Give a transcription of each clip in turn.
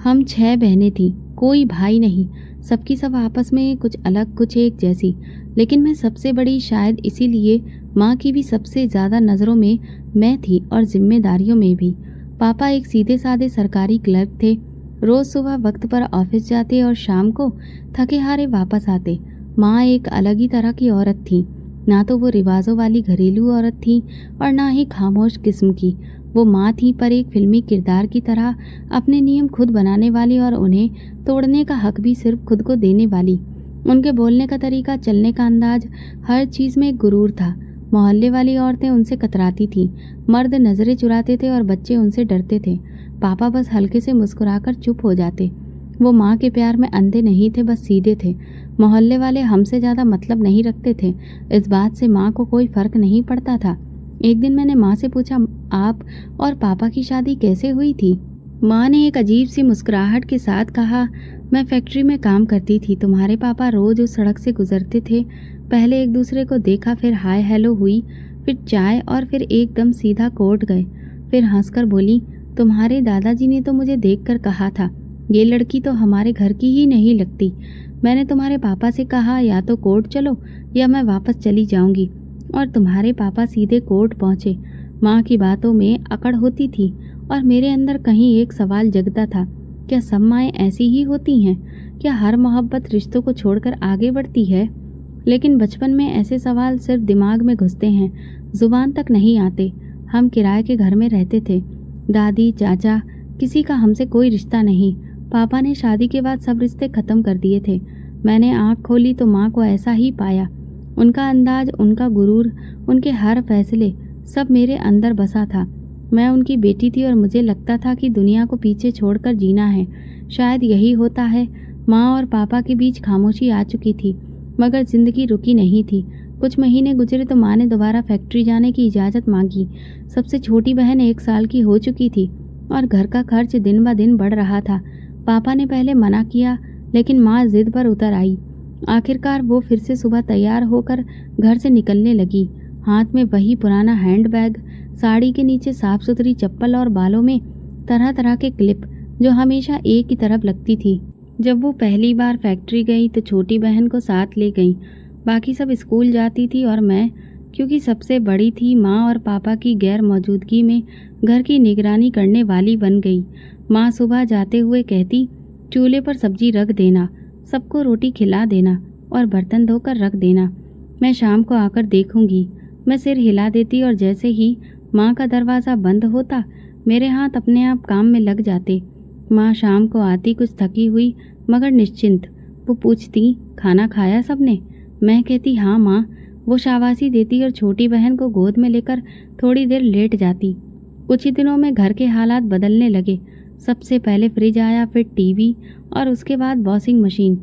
हम 6 बहनें थीं, कोई भाई नहीं। सबकी सब आपस में कुछ अलग कुछ एक जैसी। लेकिन मैं सबसे बड़ी, शायद इसीलिए माँ की भी सबसे ज़्यादा नज़रों में मैं थी और जिम्मेदारियों में भी। पापा एक सीधे साधे सरकारी क्लर्क थे। रोज़ सुबह वक्त पर ऑफिस जाते और शाम को थके हारे वापस आते। माँ एक अलग ही तरह की औरत थी। ना तो वो रिवाजों वाली घरेलू औरत थी और ना ही खामोश किस्म की। वो माँ थी, पर एक फिल्मी किरदार की तरह अपने नियम खुद बनाने वाली और उन्हें तोड़ने का हक भी सिर्फ खुद को देने वाली। उनके बोलने का तरीका, चलने का अंदाज, हर चीज़ में एक गुरूर था। मोहल्ले वाली औरतें उनसे कतराती थीं, मर्द नज़रें चुराते थे और बच्चे उनसे डरते थे। पापा बस हल्के से मुस्कुराकर चुप हो जाते। वो माँ के प्यार में अंधे नहीं थे, बस सीधे थे। मोहल्ले वाले हमसे ज़्यादा मतलब नहीं रखते थे, इस बात से माँ को कोई फ़र्क नहीं पड़ता था। एक दिन मैंने माँ से पूछा, आप और पापा की शादी कैसे हुई थी? माँ ने एक अजीब सी मुस्कुराहट के साथ कहा, मैं फैक्ट्री में काम करती थी। तुम्हारे पापा रोज़ उस सड़क से गुजरते थे। पहले एक दूसरे को देखा, फिर हाय हेलो हुई, फिर चाय और फिर एकदम सीधा कोर्ट गए। फिर हंसकर बोली, तुम्हारे दादाजी ने तो मुझे देखकर कहा था, ये लड़की तो हमारे घर की ही नहीं लगती। मैंने तुम्हारे पापा से कहा, या तो कोर्ट चलो या मैं वापस चली जाऊंगी। और तुम्हारे पापा सीधे कोर्ट पहुंचे। माँ की बातों में अकड़ होती थी और मेरे अंदर कहीं एक सवाल जगता था, क्या सब माएँ ऐसी ही होती हैं? क्या हर मोहब्बत रिश्तों को छोड़कर आगे बढ़ती है? लेकिन बचपन में ऐसे सवाल सिर्फ दिमाग में घुसते हैं, जुबान तक नहीं आते। हम किराए के घर में रहते थे। दादी, चाचा, किसी का हमसे कोई रिश्ता नहीं। पापा ने शादी के बाद सब रिश्ते ख़त्म कर दिए थे। मैंने आँख खोली तो माँ को ऐसा ही पाया। उनका अंदाज, उनका गुरूर, उनके हर फैसले, सब मेरे अंदर बसा था। मैं उनकी बेटी थी और मुझे लगता था कि दुनिया को पीछे छोड़कर जीना है। शायद यही होता है। माँ और पापा के बीच खामोशी आ चुकी थी, मगर ज़िंदगी रुकी नहीं थी। कुछ महीने गुजरे तो माँ ने दोबारा फैक्ट्री जाने की इजाज़त मांगी। सबसे छोटी बहन 1 साल की हो चुकी थी और घर का खर्च दिन ब दिन बढ़ रहा था। पापा ने पहले मना किया, लेकिन माँ जिद पर उतर आई। आखिरकार वो फिर से सुबह तैयार होकर घर से निकलने लगी। हाथ में वही पुराना हैंडबैग, साड़ी के नीचे साफ सुथरी चप्पल और बालों में तरह तरह के क्लिप, जो हमेशा एक ही तरफ लगती थी। जब वो पहली बार फैक्ट्री गई तो छोटी बहन को साथ ले गई। बाकी सब स्कूल जाती थी और मैं, क्योंकि सबसे बड़ी थी, माँ और पापा की गैर मौजूदगी में घर की निगरानी करने वाली बन गई। माँ सुबह जाते हुए कहती, चूल्हे पर सब्जी रख देना, सबको रोटी खिला देना और बर्तन धोकर रख देना। मैं शाम को आकर देखूंगी। मैं सिर हिला देती और जैसे ही माँ का दरवाज़ा बंद होता, मेरे हाथ अपने आप काम में लग जाते। माँ शाम को आती कुछ थकी हुई मगर निश्चिंत। वो पूछती, खाना खाया सबने? मैं कहती, हाँ माँ। वो शाबाशी देती और छोटी बहन को गोद में लेकर थोड़ी देर लेट जाती। कुछ ही दिनों में घर के हालात बदलने लगे। सबसे पहले फ्रिज आया, फिर टीवी और उसके बाद वॉशिंग मशीन।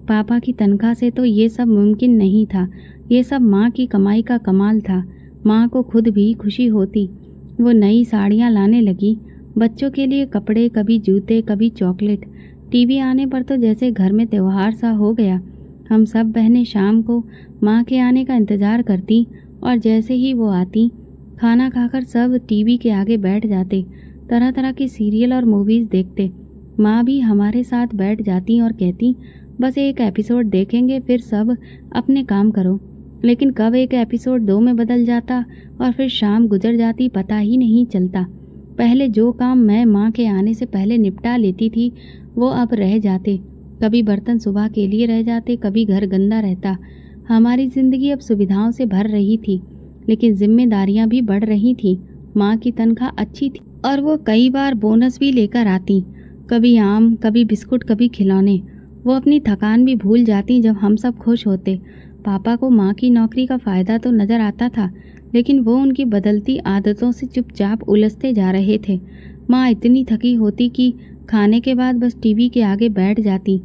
पापा की तनख्वाह से तो ये सब मुमकिन नहीं था। ये सब माँ की कमाई का कमाल था। माँ को खुद भी खुशी होती। वो नई साड़ियाँ लाने लगी, बच्चों के लिए कपड़े, कभी जूते, कभी चॉकलेट। टीवी आने पर तो जैसे घर में त्योहार सा हो गया। हम सब बहनें शाम को माँ के आने का इंतज़ार करती और जैसे ही वो आती, खाना खाकर सब टीवी के आगे बैठ जाते, तरह तरह की सीरियल और मूवीज़ देखते। माँ भी हमारे साथ बैठ जाती और कहती, बस एक एपिसोड देखेंगे, फिर सब अपने काम करो। लेकिन कब एक एपिसोड 2 में बदल जाता और फिर शाम गुजर जाती, पता ही नहीं चलता। पहले जो काम मैं माँ के आने से पहले निपटा लेती थी, वो अब रह जाते। कभी बर्तन सुबह के लिए रह जाते, कभी घर गंदा रहता। हमारी ज़िंदगी अब सुविधाओं से भर रही थी, लेकिन जिम्मेदारियाँ भी बढ़ रही थीं। माँ की तनख्वाह अच्छी थी और वो कई बार बोनस भी लेकर आती, कभी आम, कभी बिस्कुट, कभी खिलौने। वो अपनी थकान भी भूल जाती जब हम सब खुश होते। पापा को माँ की नौकरी का फ़ायदा तो नज़र आता था, लेकिन वो उनकी बदलती आदतों से चुपचाप उलझते जा रहे थे। माँ इतनी थकी होती कि खाने के बाद बस टीवी के आगे बैठ जाती।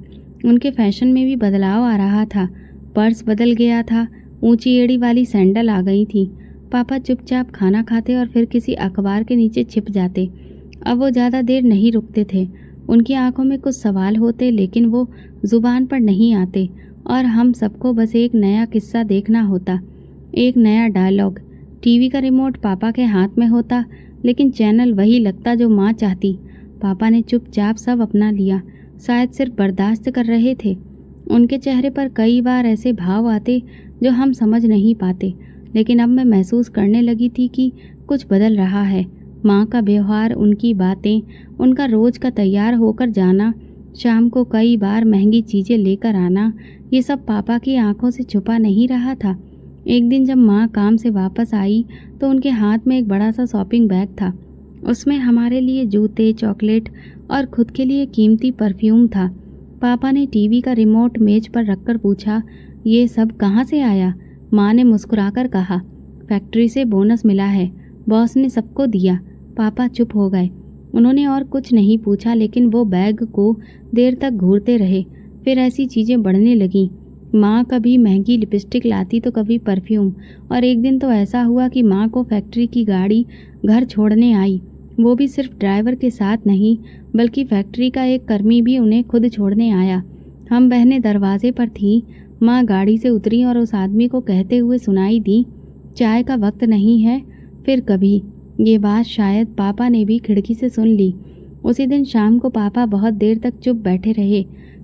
उनके फैशन में भी बदलाव आ रहा था। पर्स बदल गया था, ऊंची एड़ी वाली सैंडल आ गई थी। पापा चुपचाप खाना खाते और फिर किसी अखबार के नीचे छिप जाते। अब वो ज़्यादा देर नहीं रुकते थे। उनकी आंखों में कुछ सवाल होते, लेकिन वो ज़ुबान पर नहीं आते और हम सबको बस एक नया किस्सा देखना होता, एक नया डायलॉग। टीवी का रिमोट पापा के हाथ में होता, लेकिन चैनल वही लगता जो माँ चाहती। पापा ने चुपचाप सब अपना लिया, शायद सिर्फ बर्दाश्त कर रहे थे। उनके चेहरे पर कई बार ऐसे भाव आते जो हम समझ नहीं पाते, लेकिन अब मैं महसूस करने लगी थी कि कुछ बदल रहा है। माँ का व्यवहार, उनकी बातें, उनका रोज का तैयार होकर जाना, शाम को कई बार महंगी चीज़ें लेकर आना, ये सब पापा की आंखों से छुपा नहीं रहा था। एक दिन जब माँ काम से वापस आई तो उनके हाथ में एक बड़ा सा शॉपिंग बैग था। उसमें हमारे लिए जूते, चॉकलेट और खुद के लिए कीमती परफ्यूम था। पापा ने टीवी का रिमोट मेज पर रखकर पूछा, ये सब कहाँ से आया? माँ ने मुस्कुराकर कहा, फैक्ट्री से बोनस मिला है, बॉस ने सबको दिया। पापा चुप हो गए। उन्होंने और कुछ नहीं पूछा, लेकिन वो बैग को देर तक घूरते रहे। फिर ऐसी चीज़ें बढ़ने लगीं। माँ कभी महंगी लिपस्टिक लाती तो कभी परफ्यूम, और एक दिन तो ऐसा हुआ कि माँ को फैक्ट्री की गाड़ी घर छोड़ने आई। वो भी सिर्फ ड्राइवर के साथ नहीं, बल्कि फैक्ट्री का एक कर्मी भी उन्हें खुद छोड़ने आया। हम बहनें दरवाजे पर थीं। माँ गाड़ी से उतरी और उस आदमी को कहते हुए सुनाई दी, चाय का वक्त नहीं है, फिर कभी। ये बात शायद पापा ने भी खिड़की से सुन ली। उसी दिन शाम को पापा बहुत देर तक चुप बैठे रहे।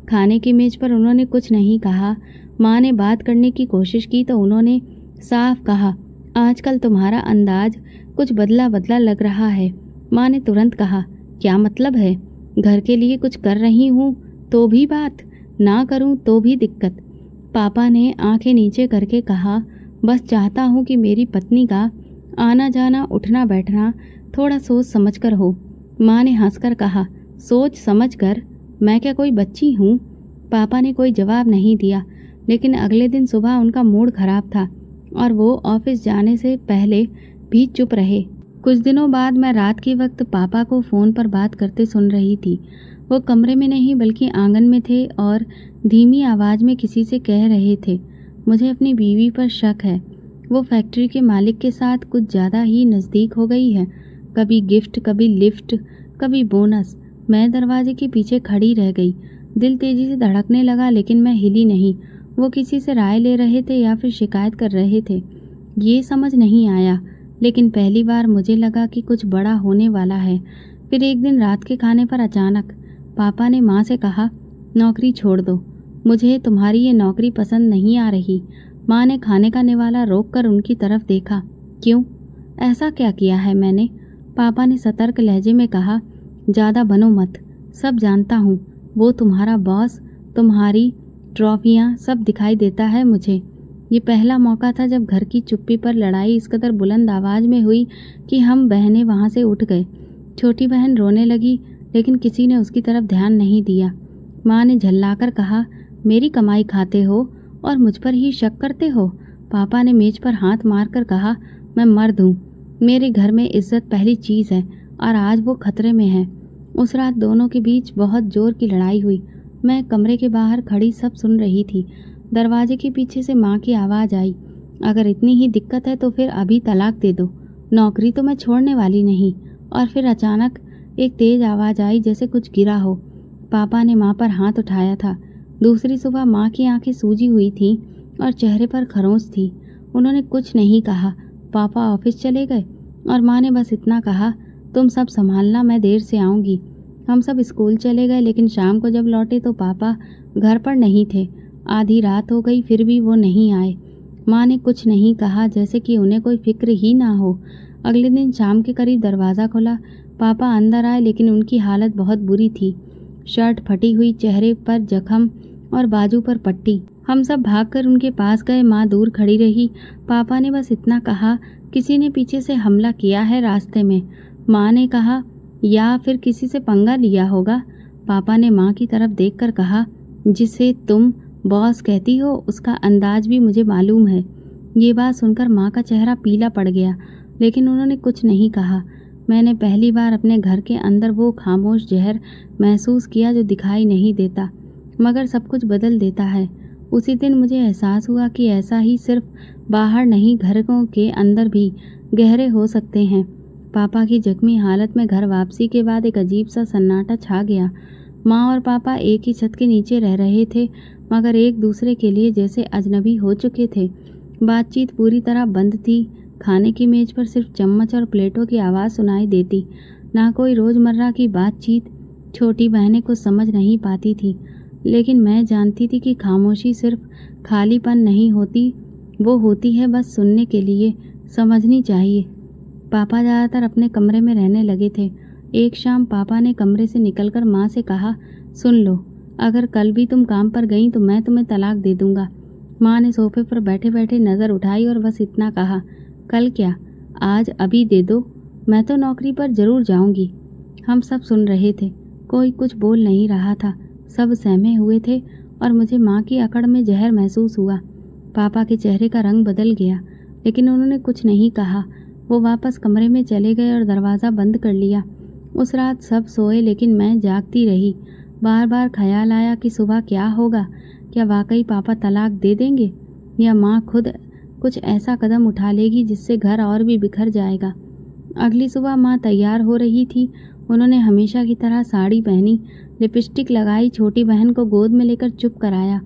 खाने की मेज पर उन्होंने कुछ नहीं कहा। माँ ने बात करने की कोशिश की तो उन्होंने साफ कहा, आजकल तुम्हारा अंदाज कुछ बदला बदला लग रहा है। माँ ने तुरंत कहा, क्या मतलब है? घर के लिए कुछ कर रही हूँ तो भी बात, ना करूँ तो भी दिक्कत। पापा ने आंखें नीचे करके कहा, बस चाहता हूँ कि मेरी पत्नी का आना जाना, उठना बैठना थोड़ा सोच समझ कर हो। माँ ने हंसकर कहा, सोच समझ कर? मैं क्या कोई बच्ची हूँ? पापा ने कोई जवाब नहीं दिया, लेकिन अगले दिन सुबह उनका मूड खराब था और वो ऑफिस जाने से पहले भी चुप रहे। कुछ दिनों बाद मैं रात के वक्त पापा को फ़ोन पर बात करते सुन रही थी। वो कमरे में नहीं बल्कि आंगन में थे और धीमी आवाज़ में किसी से कह रहे थे, मुझे अपनी बीवी पर शक है। वो फैक्ट्री के मालिक के साथ कुछ ज़्यादा ही नज़दीक हो गई है। कभी गिफ्ट, कभी लिफ्ट, कभी बोनस। मैं दरवाजे के पीछे खड़ी रह गई। दिल तेज़ी से धड़कने लगा, लेकिन मैं हिली नहीं। वो किसी से राय ले रहे थे या फिर शिकायत कर रहे थे, ये समझ नहीं आया, लेकिन पहली बार मुझे लगा कि कुछ बड़ा होने वाला है। फिर एक दिन रात के खाने पर अचानक पापा ने माँ से कहा, नौकरी छोड़ दो, मुझे तुम्हारी ये नौकरी पसंद नहीं आ रही। माँ ने खाने का निवाला रोककर उनकी तरफ देखा। क्यों? ऐसा क्या किया है मैंने? पापा ने सतर्क लहजे में कहा, ज़्यादा बनो मत, सब जानता हूँ। वो तुम्हारा बॉस, तुम्हारी ट्रॉफियाँ, सब दिखाई देता है मुझे। ये पहला मौका था जब घर की चुप्पी पर लड़ाई इस कदर बुलंद आवाज़ में हुई कि हम बहनें वहाँ से उठ गए। छोटी बहन रोने लगी, लेकिन किसी ने उसकी तरफ ध्यान नहीं दिया। माँ ने झल्लाकर कहा, मेरी कमाई खाते हो और मुझ पर ही शक करते हो? पापा ने मेज पर हाथ मारकर कहा, मैं मर्द हूँ, मेरे घर में इज्जत पहली चीज़ है और आज वो खतरे में है। उस रात दोनों के बीच बहुत जोर की लड़ाई हुई। मैं कमरे के बाहर खड़ी सब सुन रही थी। दरवाजे के पीछे से माँ की आवाज़ आई, अगर इतनी ही दिक्कत है तो फिर अभी तलाक दे दो, नौकरी तो मैं छोड़ने वाली नहीं। और फिर अचानक एक तेज़ आवाज़ आई, जैसे कुछ गिरा हो। पापा ने माँ पर हाथ उठाया था। दूसरी सुबह माँ की आंखें सूजी हुई थीं और चेहरे पर खरोंच थी। उन्होंने कुछ नहीं कहा। पापा ऑफिस चले गए और माँ ने बस इतना कहा, तुम सब संभालना, मैं देर से आऊँगी। हम सब स्कूल चले गए, लेकिन शाम को जब लौटे तो पापा घर पर नहीं थे। आधी रात हो गई, फिर भी वो नहीं आए। माँ ने कुछ नहीं कहा, जैसे कि उन्हें कोई फिक्र ही ना हो। अगले दिन शाम के करीब दरवाज़ा खुला। पापा अंदर आए, लेकिन उनकी हालत बहुत बुरी थी। शर्ट फटी हुई, चेहरे पर जख्म और बाजू पर पट्टी। हम सब भागकर उनके पास गए। माँ दूर खड़ी रही। पापा ने बस इतना कहा, किसी ने पीछे से हमला किया है रास्ते में। माँ ने कहा, या फिर किसी से पंगा लिया होगा। पापा ने माँ की तरफ देखकर कहा, जिसे तुम बॉस कहती हो उसका अंदाज भी मुझे मालूम है। ये बात सुनकर माँ का चेहरा पीला पड़ गया, लेकिन उन्होंने कुछ नहीं कहा। मैंने पहली बार अपने घर के अंदर वो खामोश जहर महसूस किया जो दिखाई नहीं देता, मगर सब कुछ बदल देता है। उसी दिन मुझे एहसास हुआ कि ऐसा ही सिर्फ बाहर नहीं, घरों के अंदर भी गहरे हो सकते हैं। पापा की जख्मी हालत में घर वापसी के बाद एक अजीब सा सन्नाटा छा गया। माँ और पापा एक ही छत के नीचे रह रहे थे, मगर एक दूसरे के लिए जैसे अजनबी हो चुके थे। बातचीत पूरी तरह बंद थी। खाने की मेज पर सिर्फ चम्मच और प्लेटों की आवाज़ सुनाई देती। ना कोई रोज़मर्रा की बातचीत। छोटी बहनें कुछ समझ नहीं पाती थी, लेकिन मैं जानती थी कि खामोशी सिर्फ खालीपन नहीं होती, वो होती है बस सुनने के लिए। समझनी चाहिए। पापा ज़्यादातर अपने कमरे में रहने लगे थे। एक शाम पापा ने कमरे से निकलकर माँ से कहा, सुन लो, अगर कल भी तुम काम पर गई तो मैं तुम्हें तलाक दे दूंगा। माँ ने सोफे पर बैठे बैठे नज़र उठाई और बस इतना कहा, कल क्या, आज अभी दे दो, मैं तो नौकरी पर ज़रूर जाऊंगी। हम सब सुन रहे थे, कोई कुछ बोल नहीं रहा था, सब सहमे हुए थे और मुझे माँ की अकड़ में जहर महसूस हुआ। पापा के चेहरे का रंग बदल गया, लेकिन उन्होंने कुछ नहीं कहा। वो वापस कमरे में चले गए और दरवाज़ा बंद कर लिया। उस रात सब सोए, लेकिन मैं जागती रही। बार बार ख्याल आया कि सुबह क्या होगा। क्या वाकई पापा तलाक दे देंगे, या माँ खुद कुछ ऐसा कदम उठा लेगी जिससे घर और भी बिखर जाएगा। अगली सुबह माँ तैयार हो रही थी। उन्होंने हमेशा की तरह साड़ी पहनी, लिपस्टिक लगाई, छोटी बहन को गोद में लेकर चुप कराया।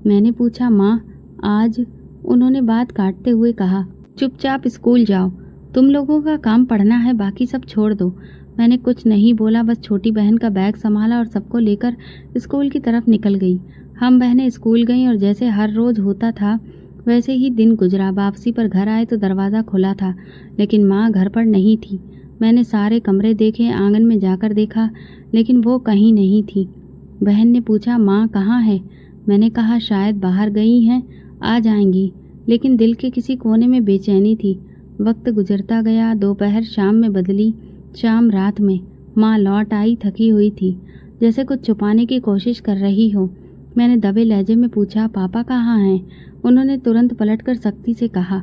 मैंने पूछा, माँ आज? उन्होंने बात काटते हुए कहा, चुपचाप स्कूल जाओ, तुम लोगों का काम पढ़ना है, बाकी सब छोड़ दो। मैंने कुछ नहीं बोला, बस छोटी बहन का बैग संभाला और सबको लेकर स्कूल की तरफ निकल गई। हम बहनें स्कूल गईं और जैसे हर रोज़ होता था वैसे ही दिन गुजरा। वापसी पर घर आए तो दरवाज़ा खुला था, लेकिन माँ घर पर नहीं थी। मैंने सारे कमरे देखे, आंगन में जाकर देखा, लेकिन वो कहीं नहीं थी। बहन ने पूछा, माँ कहाँ है? मैंने कहा, शायद बाहर गई हैं, आ जाएंगी। लेकिन दिल के किसी कोने में बेचैनी थी। वक्त गुजरता गया, दोपहर शाम में बदली, शाम रात में। माँ लौट आई, थकी हुई थी, जैसे कुछ छुपाने की कोशिश कर रही हो। मैंने दबे लहजे में पूछा, पापा कहाँ हैं? उन्होंने तुरंत पलटकर सख्ती से कहा,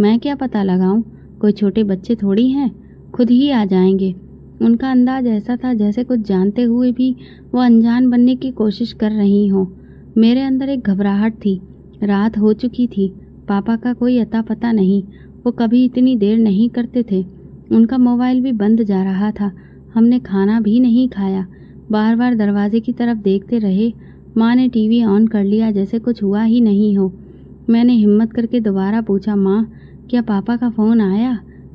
मैं क्या पता लगाऊं, कोई छोटे बच्चे थोड़ी हैं, खुद ही आ जाएंगे। उनका अंदाज ऐसा था जैसे कुछ जानते हुए भी वो अनजान बनने की कोशिश कर रही हो। मेरे अंदर एक घबराहट थी। रात हो चुकी थी, पापा का कोई अता पता नहीं। वो कभी इतनी देर नहीं करते थे। उनका मोबाइल भी बंद जा रहा था। हमने खाना भी नहीं खाया, बार बार दरवाजे की तरफ देखते रहे। माँ ने टीवी ऑन कर लिया जैसे कुछ हुआ ही नहीं हो। मैंने हिम्मत करके दोबारा पूछा, माँ क्या पापा का फ़ोन आया?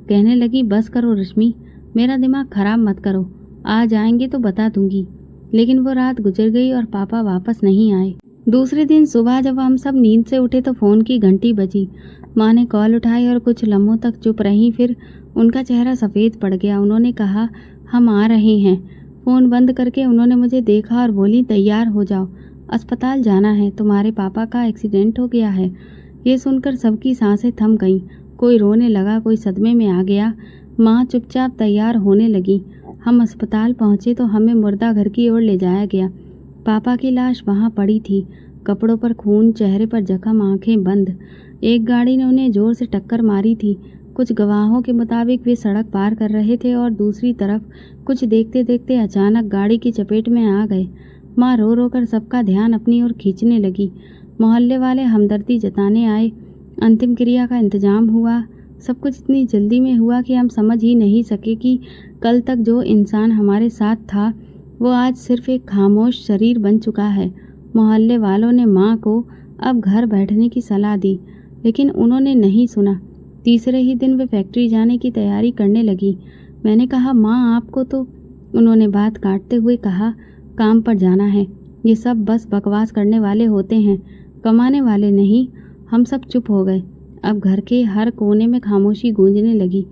कहने लगी, बस करो रश्मि, मेरा दिमाग खराब मत करो, आ जाएंगे तो बता दूंगी। लेकिन वो रात गुजर गई और पापा वापस नहीं आए। दूसरे दिन सुबह जब हम सब नींद से उठे तो फ़ोन की घंटी बजी। माँ ने कॉल उठाई और कुछ लम्हों तक चुप रहीं, फिर उनका चेहरा सफ़ेद पड़ गया। उन्होंने कहा, हम आ रहे हैं। फ़ोन बंद करके उन्होंने मुझे देखा और बोली, तैयार हो जाओ, अस्पताल जाना है, तुम्हारे पापा का एक्सीडेंट हो गया है। ये सुनकर सबकी सांसें थम गईं। कोई रोने लगा, कोई सदमे में आ गया। माँ चुपचाप तैयार होने लगी। हम अस्पताल पहुँचे तो हमें मुर्दा घर की ओर ले जाया गया। पापा की लाश वहाँ पड़ी थी, कपड़ों पर खून, चेहरे पर जख्म, आंखें बंद। एक गाड़ी ने उन्हें जोर से टक्कर मारी थी। कुछ गवाहों के मुताबिक वे सड़क पार कर रहे थे और दूसरी तरफ कुछ देखते देखते अचानक गाड़ी की चपेट में आ गए। माँ रो रो कर सबका ध्यान अपनी ओर खींचने लगी। मोहल्ले वाले हमदर्दी जताने आए। अंतिम क्रिया का इंतजाम हुआ। सब कुछ इतनी जल्दी में हुआ कि हम समझ ही नहीं सके कि कल तक जो इंसान हमारे साथ था वो आज सिर्फ एक खामोश शरीर बन चुका है। मोहल्ले वालों ने माँ को अब घर बैठने की सलाह दी, लेकिन उन्होंने नहीं सुना। तीसरे ही दिन वे फैक्ट्री जाने की तैयारी करने लगी। मैंने कहा, माँ आपको तो? उन्होंने बात काटते हुए कहा, काम पर जाना है, ये सब बस बकवास करने वाले होते हैं, कमाने वाले नहीं। हम सब चुप हो गए। अब घर के हर कोने में खामोशी गूंजने लगी।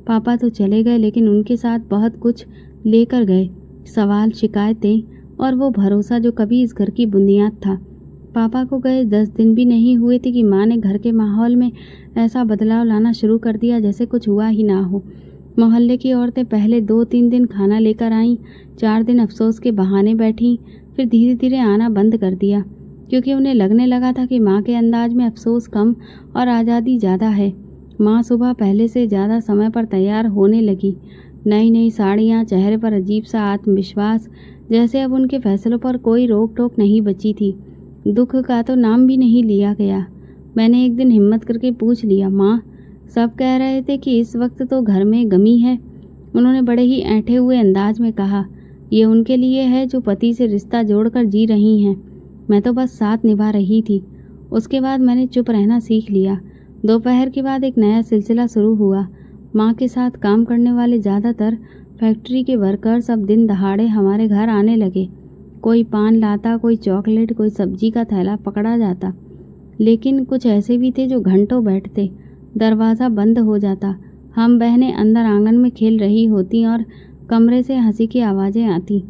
पापा तो चले गए, लेकिन उनके साथ बहुत कुछ लेकर गए, सवाल, शिकायतें और वो भरोसा जो कभी इस घर की बुनियाद था। पापा को गए 10 दिन भी नहीं हुए थे कि माँ ने घर के माहौल में ऐसा बदलाव लाना शुरू कर दिया जैसे कुछ हुआ ही ना हो। मोहल्ले की औरतें पहले 2-3 दिन खाना लेकर आईं, 4 दिन अफसोस के बहाने बैठीं, फिर धीरे धीरे आना बंद कर दिया, क्योंकि उन्हें लगने लगा था कि माँ के अंदाज में अफसोस कम और आज़ादी ज़्यादा है। माँ सुबह पहले से ज़्यादा समय पर तैयार होने लगी। नई नई साड़ियाँ, चेहरे पर अजीब सा आत्मविश्वास, जैसे अब उनके फैसलों पर कोई रोक टोक नहीं बची थी। दुख का तो नाम भी नहीं लिया गया। मैंने एक दिन हिम्मत करके पूछ लिया, माँ सब कह रहे थे कि इस वक्त तो घर में गमी है। उन्होंने बड़े ही ऐंठे हुए अंदाज में कहा, ये उनके लिए है जो पति से रिश्ता जोड़कर जी रही हैं, मैं तो बस साथ निभा रही थी। उसके बाद मैंने चुप रहना सीख लिया। दोपहर के बाद एक नया सिलसिला शुरू हुआ। माँ के साथ काम करने वाले ज़्यादातर फैक्ट्री के वर्कर्स अब दिन दहाड़े हमारे घर आने लगे। कोई पान लाता, कोई चॉकलेट, कोई सब्जी का थैला पकड़ा जाता। लेकिन कुछ ऐसे भी थे जो घंटों बैठते। दरवाज़ा बंद हो जाता, हम बहनें अंदर आंगन में खेल रही होती और कमरे से हंसी की आवाज़ें आती।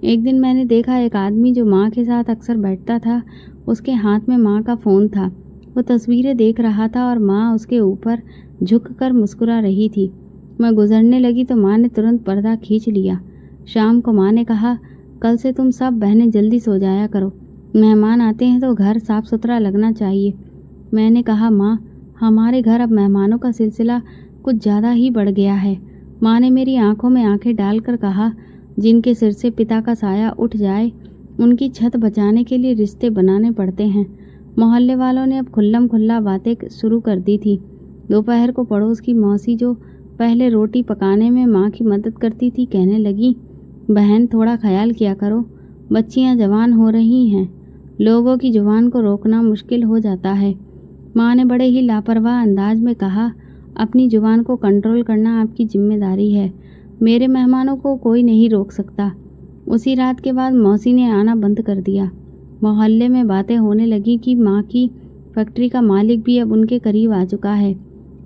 एक दिन मैंने देखा एक आदमी जो माँ के साथ अक्सर बैठता था, उसके हाथ में माँ का फ़ोन था। वो तस्वीरें देख रहा था और माँ उसके ऊपर झुककर मुस्कुरा रही थी। मैं गुजरने लगी तो माँ ने तुरंत पर्दा खींच लिया। शाम को माँ ने कहा, कल से तुम सब बहनें जल्दी सो जाया करो, मेहमान आते हैं तो घर साफ सुथरा लगना चाहिए। मैंने कहा, माँ, हमारे घर अब मेहमानों का सिलसिला कुछ ज़्यादा ही बढ़ गया है। माँ ने मेरी आंखों में आंखें डालकर कहा, जिनके सिर से पिता का साया उठ जाए उनकी छत बचाने के लिए रिश्ते बनाने पड़ते हैं। मोहल्ले वालों ने अब खुल्लम खुल्ला बातें शुरू कर दी थी। दोपहर को पड़ोस की मौसी, जो पहले रोटी पकाने में माँ की मदद करती थी, कहने लगी, बहन थोड़ा ख्याल किया करो, बच्चियाँ जवान हो रही हैं, लोगों की जुबान को रोकना मुश्किल हो जाता है। माँ ने बड़े ही लापरवाह अंदाज में कहा, अपनी जुबान को कंट्रोल करना आपकी जिम्मेदारी है, मेरे मेहमानों को कोई नहीं रोक सकता। उसी रात के बाद मौसी ने आना बंद कर दिया। मोहल्ले में बातें होने लगी कि माँ की फैक्ट्री का मालिक भी अब उनके करीब आ चुका है।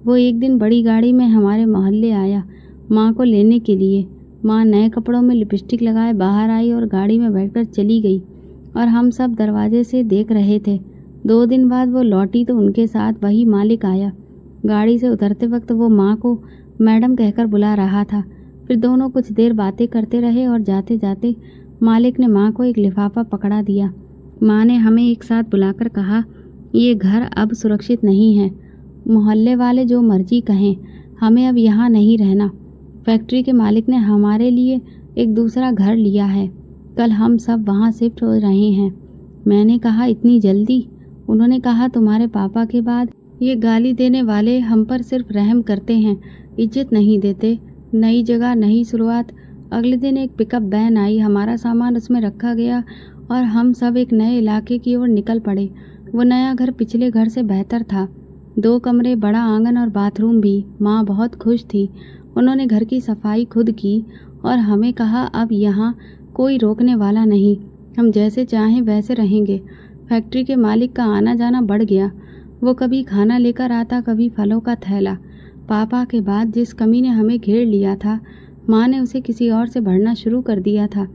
वो एक दिन बड़ी गाड़ी में हमारे मोहल्ले आया माँ को लेने के लिए। माँ नए कपड़ों में लिपस्टिक लगाए बाहर आई और गाड़ी में बैठकर चली गई और हम सब दरवाजे से देख रहे थे। 2 दिन बाद वो लौटी तो उनके साथ वही मालिक आया। गाड़ी से उतरते वक्त वो माँ को मैडम कहकर बुला रहा था। फिर दोनों कुछ देर बातें करते रहे और जाते जाते मालिक ने माँ को एक लिफाफा पकड़ा दिया। माँ ने हमें एक साथ बुलाकर कहा, ये घर अब सुरक्षित नहीं है, मोहल्ले वाले जो मर्जी कहें, हमें अब यहाँ नहीं रहना। फैक्ट्री के मालिक ने हमारे लिए एक दूसरा घर लिया है, कल हम सब वहाँ शिफ्ट हो रहे हैं। मैंने कहा, इतनी जल्दी? उन्होंने कहा, तुम्हारे पापा के बाद ये गाली देने वाले हम पर सिर्फ रहम करते हैं, इज्जत नहीं देते। नई जगह, नई शुरुआत। अगले दिन एक पिकअप वैन आई, हमारा सामान उसमें रखा गया और हम सब एक नए इलाके की ओर निकल पड़े। वो नया घर पिछले घर से बेहतर था। 2 कमरे, बड़ा आंगन और बाथरूम भी। माँ बहुत खुश थी। उन्होंने घर की सफाई खुद की और हमें कहा, अब यहाँ कोई रोकने वाला नहीं, हम जैसे चाहें वैसे रहेंगे। फैक्ट्री के मालिक का आना जाना बढ़ गया। वो कभी खाना लेकर आता, कभी फलों का थैला। पापा के बाद जिस कमी ने हमें घेर लिया था, माँ ने उसे किसी और से भरना शुरू कर दिया था।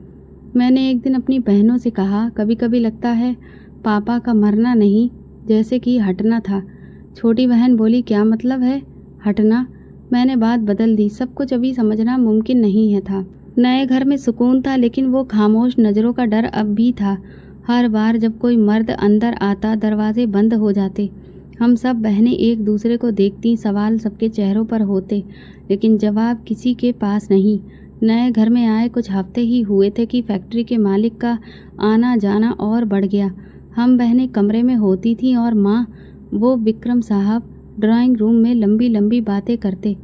मैंने एक दिन अपनी बहनों से कहा, कभी कभी लगता है पापा का मरना नहीं, जैसे कि हटना था। छोटी बहन बोली, क्या मतलब है हटना? मैंने बात बदल दी, सब कुछ अभी समझना मुमकिन नहीं है था। नए घर में सुकून था, लेकिन वो खामोश नज़रों का डर अब भी था। हर बार जब कोई मर्द अंदर आता, दरवाजे बंद हो जाते। हम सब बहनें एक दूसरे को देखती, सवाल सबके चेहरों पर होते, लेकिन जवाब किसी के पास नहीं। नए घर में आए कुछ हफ्ते ही हुए थे कि फैक्ट्री के मालिक का आना जाना और बढ़ गया। हम बहनें कमरे में होती थीं और माँ, वो विक्रम साहब ड्राइंग रूम में लंबी लंबी बातें करते।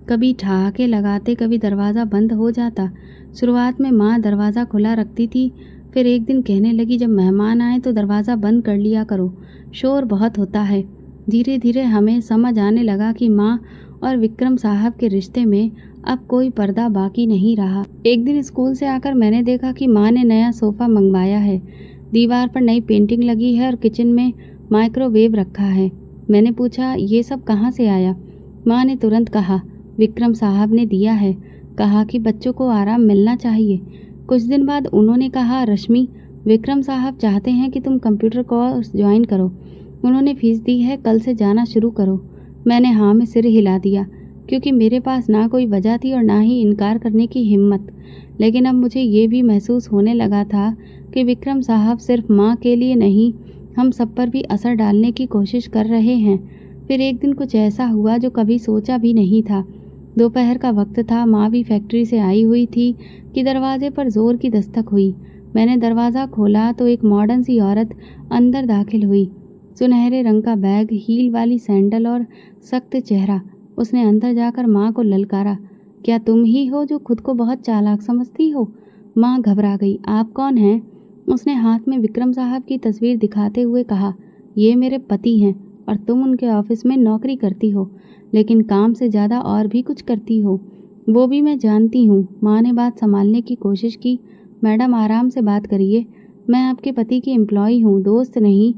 कभी ठहाके लगाते, कभी दरवाज़ा बंद हो जाता। शुरुआत में माँ दरवाज़ा खुला रखती थी, फिर एक दिन कहने लगी, जब मेहमान आए तो दरवाज़ा बंद कर लिया करो, शोर बहुत होता है। धीरे धीरे हमें समझ आने लगा कि माँ और विक्रम साहब के रिश्ते में अब कोई पर्दा बाकी नहीं रहा। एक दिन स्कूल से आकर मैंने देखा कि माँ ने नया सोफ़ा मंगवाया है, दीवार पर नई पेंटिंग लगी है और किचन में माइक्रोवेव रखा है। मैंने पूछा, ये सब कहाँ से आया? माँ ने तुरंत कहा, विक्रम साहब ने दिया है, कहा कि बच्चों को आराम मिलना चाहिए। कुछ दिन बाद उन्होंने कहा, रश्मि, विक्रम साहब चाहते हैं कि तुम कंप्यूटर कोर्स ज्वाइन करो, उन्होंने फीस दी है, कल से जाना शुरू करो। मैंने हाँ में सिर हिला दिया, क्योंकि मेरे पास ना कोई वजह थी और ना ही इनकार करने की हिम्मत। लेकिन अब मुझे ये भी महसूस होने लगा था कि विक्रम साहब सिर्फ माँ के लिए नहीं, हम सब पर भी असर डालने की कोशिश कर रहे हैं। फिर एक दिन कुछ ऐसा हुआ जो कभी सोचा भी नहीं था। दोपहर का वक्त था, माँ भी फैक्ट्री से आई हुई थी कि दरवाजे पर जोर की दस्तक हुई। मैंने दरवाज़ा खोला तो एक मॉडर्न सी औरत अंदर दाखिल हुई। सुनहरे रंग का बैग, हील वाली सैंडल और सख्त चेहरा। उसने अंदर जाकर माँ को ललकारा, क्या तुम ही हो जो खुद को बहुत चालाक समझती हो? माँ घबरा गई। आप कौन हैं? उसने हाथ में विक्रम साहब की तस्वीर दिखाते हुए कहा, ये मेरे पति हैं और तुम उनके ऑफिस में नौकरी करती हो, लेकिन काम से ज़्यादा और भी कुछ करती हो। वो भी मैं जानती हूँ। माँ ने बात संभालने की कोशिश की। मैडम आराम से बात करिए, मैं आपके पति की एम्प्लॉय हूँ, दोस्त नहीं।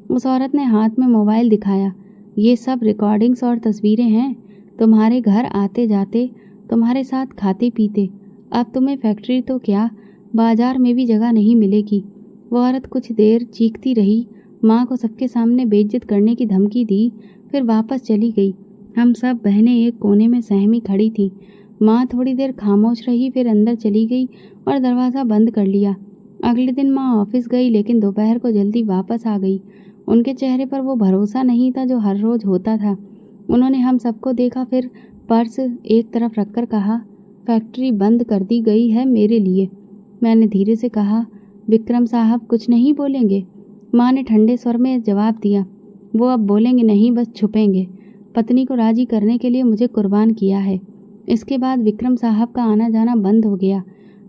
उस औरत ने हाथ में मोबाइल दिखाया। ये सब रिकॉर्डिंग्स और तस्वीरें हैं, तुम्हारे घर आते जाते, तुम्हारे साथ खाते पीते। अब तुम्हें फैक्ट्री तो क्या, बाजार में भी जगह नहीं मिलेगी। वो औरत कुछ देर चीखती रही, माँ को सबके सामने बेइज्जत करने की धमकी दी, फिर वापस चली गई। हम सब बहनें एक कोने में सहमी खड़ी थीं। माँ थोड़ी देर खामोश रही, फिर अंदर चली गई और दरवाज़ा बंद कर लिया। अगले दिन माँ ऑफिस गई, लेकिन दोपहर को जल्दी वापस आ गई। उनके चेहरे पर वो भरोसा नहीं था जो हर रोज़ होता था। उन्होंने हम सबको देखा, फिर पर्स एक तरफ रखकर कहा, फैक्ट्री बंद कर दी गई है मेरे लिए। मैंने धीरे से कहा, विक्रम साहब कुछ नहीं बोलेंगे? माँ ने ठंडे स्वर में जवाब दिया, वो अब बोलेंगे नहीं, बस छुपेंगे। पत्नी को राजी करने के लिए मुझे कुर्बान किया है। इसके बाद विक्रम साहब का आना जाना बंद हो गया।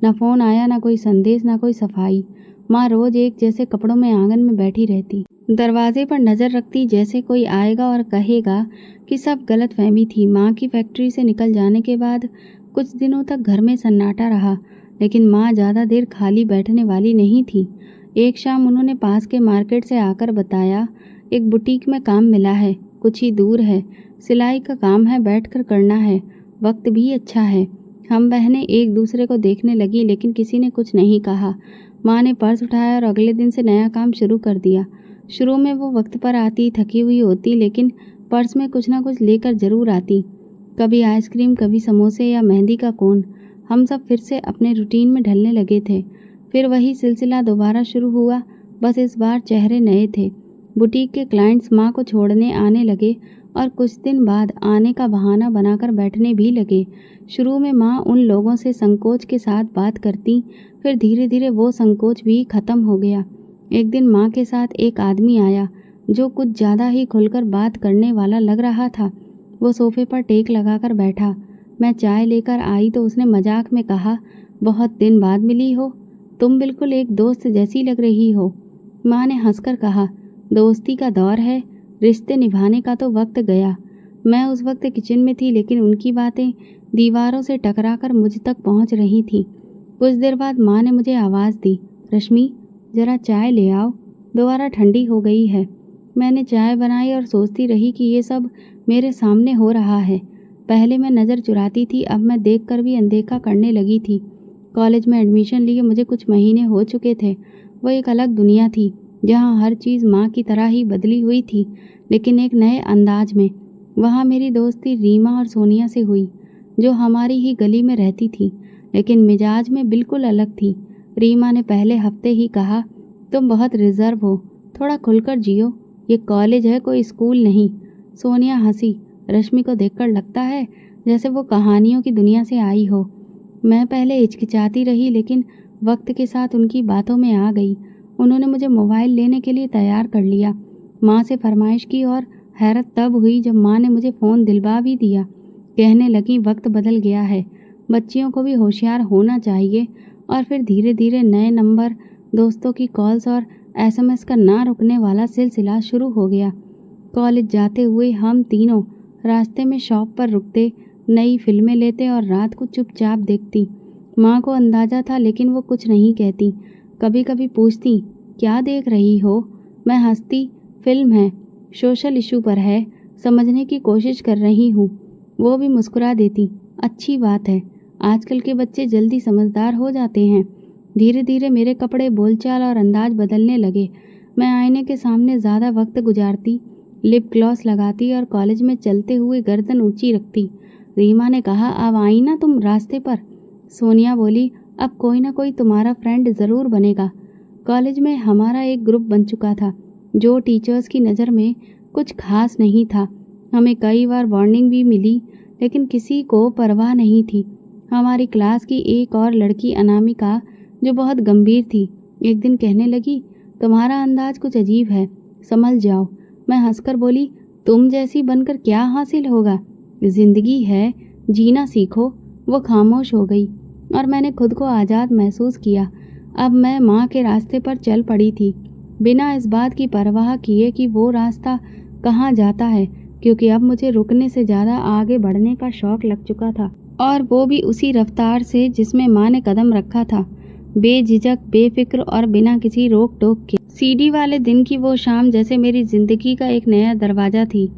ना फ़ोन आया, ना कोई संदेश, ना कोई सफाई। माँ रोज़ एक जैसे कपड़ों में आंगन में बैठी रहती, दरवाजे पर नज़र रखती, जैसे कोई आएगा और कहेगा कि सब गलतफहमी थी। माँ की फैक्ट्री से निकल जाने के बाद कुछ दिनों तक घर में सन्नाटा रहा, लेकिन माँ ज़्यादा देर खाली बैठने वाली नहीं थी। एक शाम उन्होंने पास के मार्केट से आकर बताया, एक बुटीक में काम मिला है, कुछ ही दूर है, सिलाई का काम है, बैठकर करना है, वक्त भी अच्छा है। हम बहनें एक दूसरे को देखने लगी, लेकिन किसी ने कुछ नहीं कहा। माँ ने पर्स उठाया और अगले दिन से नया काम शुरू कर दिया। शुरू में वो वक्त पर आती, थकी हुई होती, लेकिन पर्स में कुछ ना कुछ लेकर ज़रूर आती। कभी आइसक्रीम, कभी समोसे या मेहंदी का कोन। हम सब फिर से अपने रूटीन में ढलने लगे थे। फिर वही सिलसिला दोबारा शुरू हुआ, बस इस बार चेहरे नए थे। बुटीक के क्लाइंट्स माँ को छोड़ने आने लगे और कुछ दिन बाद आने का बहाना बनाकर बैठने भी लगे। शुरू में माँ उन लोगों से संकोच के साथ बात करती, फिर धीरे धीरे वो संकोच भी ख़त्म हो गया। एक दिन माँ के साथ एक आदमी आया जो कुछ ज़्यादा ही खुलकर बात करने वाला लग रहा था। वो सोफे पर टेक लगाकर बैठा। मैं चाय लेकर आई तो उसने मजाक में कहा, बहुत दिन बाद मिली हो, तुम बिल्कुल एक दोस्त जैसी लग रही हो। माँ ने हंसकर कहा, दोस्ती का दौर है, रिश्ते निभाने का तो वक्त गया। मैं उस वक्त किचन में थी, लेकिन उनकी बातें दीवारों से टकराकर मुझ तक पहुंच रही थीं। कुछ देर बाद माँ ने मुझे आवाज़ दी, रश्मि ज़रा चाय ले आओ, दोबारा ठंडी हो गई है। मैंने चाय बनाई और सोचती रही कि ये सब मेरे सामने हो रहा है। पहले मैं नज़र चुराती थी, अब मैं देखकर भी अनदेखा करने लगी थी। कॉलेज में एडमिशन लिए मुझे कुछ महीने हो चुके थे। वो एक अलग दुनिया थी, जहाँ हर चीज़ माँ की तरह ही बदली हुई थी, लेकिन एक नए अंदाज में। वहाँ मेरी दोस्ती रीमा और सोनिया से हुई, जो हमारी ही गली में रहती थी, लेकिन मिजाज में बिल्कुल अलग थी। रीमा ने पहले हफ्ते ही कहा, तुम बहुत रिजर्व हो, थोड़ा खुलकर जियो, ये कॉलेज है, कोई स्कूल नहीं। सोनिया हंसी। रश्मि को देखकर लगता है जैसे वो कहानियों की दुनिया से आई हो। मैं पहले हिचकिचाती रही, लेकिन वक्त के साथ उनकी बातों में आ गई। उन्होंने मुझे मोबाइल लेने के लिए तैयार कर लिया, माँ से फरमाइश की, और हैरत तब हुई जब माँ ने मुझे फ़ोन दिलवा भी दिया। कहने लगी, वक्त बदल गया है, बच्चियों को भी होशियार होना चाहिए। और फिर धीरे धीरे नए नंबर, दोस्तों की कॉल्स और एसएमएस का ना रुकने वाला सिलसिला शुरू हो गया। कॉलेज जाते हुए हम तीनों रास्ते में शॉप पर रुकते, नई फिल्में लेते और रात को चुपचाप देखती। माँ को अंदाज़ा था, लेकिन वो कुछ नहीं कहती। कभी कभी पूछती, क्या देख रही हो? मैं हंसती, फिल्म है, सोशल इशू पर है, समझने की कोशिश कर रही हूँ। वो भी मुस्कुरा देती, अच्छी बात है, आजकल के बच्चे जल्दी समझदार हो जाते हैं। धीरे धीरे मेरे कपड़े, बोलचाल और अंदाज बदलने लगे। मैं आईने के सामने ज़्यादा वक्त गुजारती, लिप ग्लॉस लगाती और कॉलेज में चलते हुए गर्दन ऊंची रखती। रीमा ने कहा, अब आई ना तुम रास्ते पर? सोनिया बोली, अब कोई ना कोई तुम्हारा फ्रेंड ज़रूर बनेगा। कॉलेज में हमारा एक ग्रुप बन चुका था, जो टीचर्स की नज़र में कुछ खास नहीं था। हमें कई बार वार्निंग भी मिली, लेकिन किसी को परवाह नहीं थी। हमारी क्लास की एक और लड़की अनामिका, जो बहुत गंभीर थी, एक दिन कहने लगी, तुम्हारा अंदाज कुछ अजीब है, संभल जाओ। मैं हंसकर बोली, तुम जैसी बनकर क्या हासिल होगा, जिंदगी है, जीना सीखो। वो खामोश हो गई और मैंने खुद को आज़ाद महसूस किया। अब मैं माँ के रास्ते पर चल पड़ी थी, बिना इस बात की परवाह किए कि वो रास्ता कहाँ जाता है, क्योंकि अब मुझे रुकने से ज़्यादा आगे बढ़ने का शौक़ लग चुका था। और वो भी उसी रफ्तार से जिसमें माँ ने कदम रखा था, बेझिझक, बेफिक्र और बिना किसी रोक टोक के। सीडी वाले दिन की वो शाम जैसे मेरी जिंदगी का एक नया दरवाजा थी।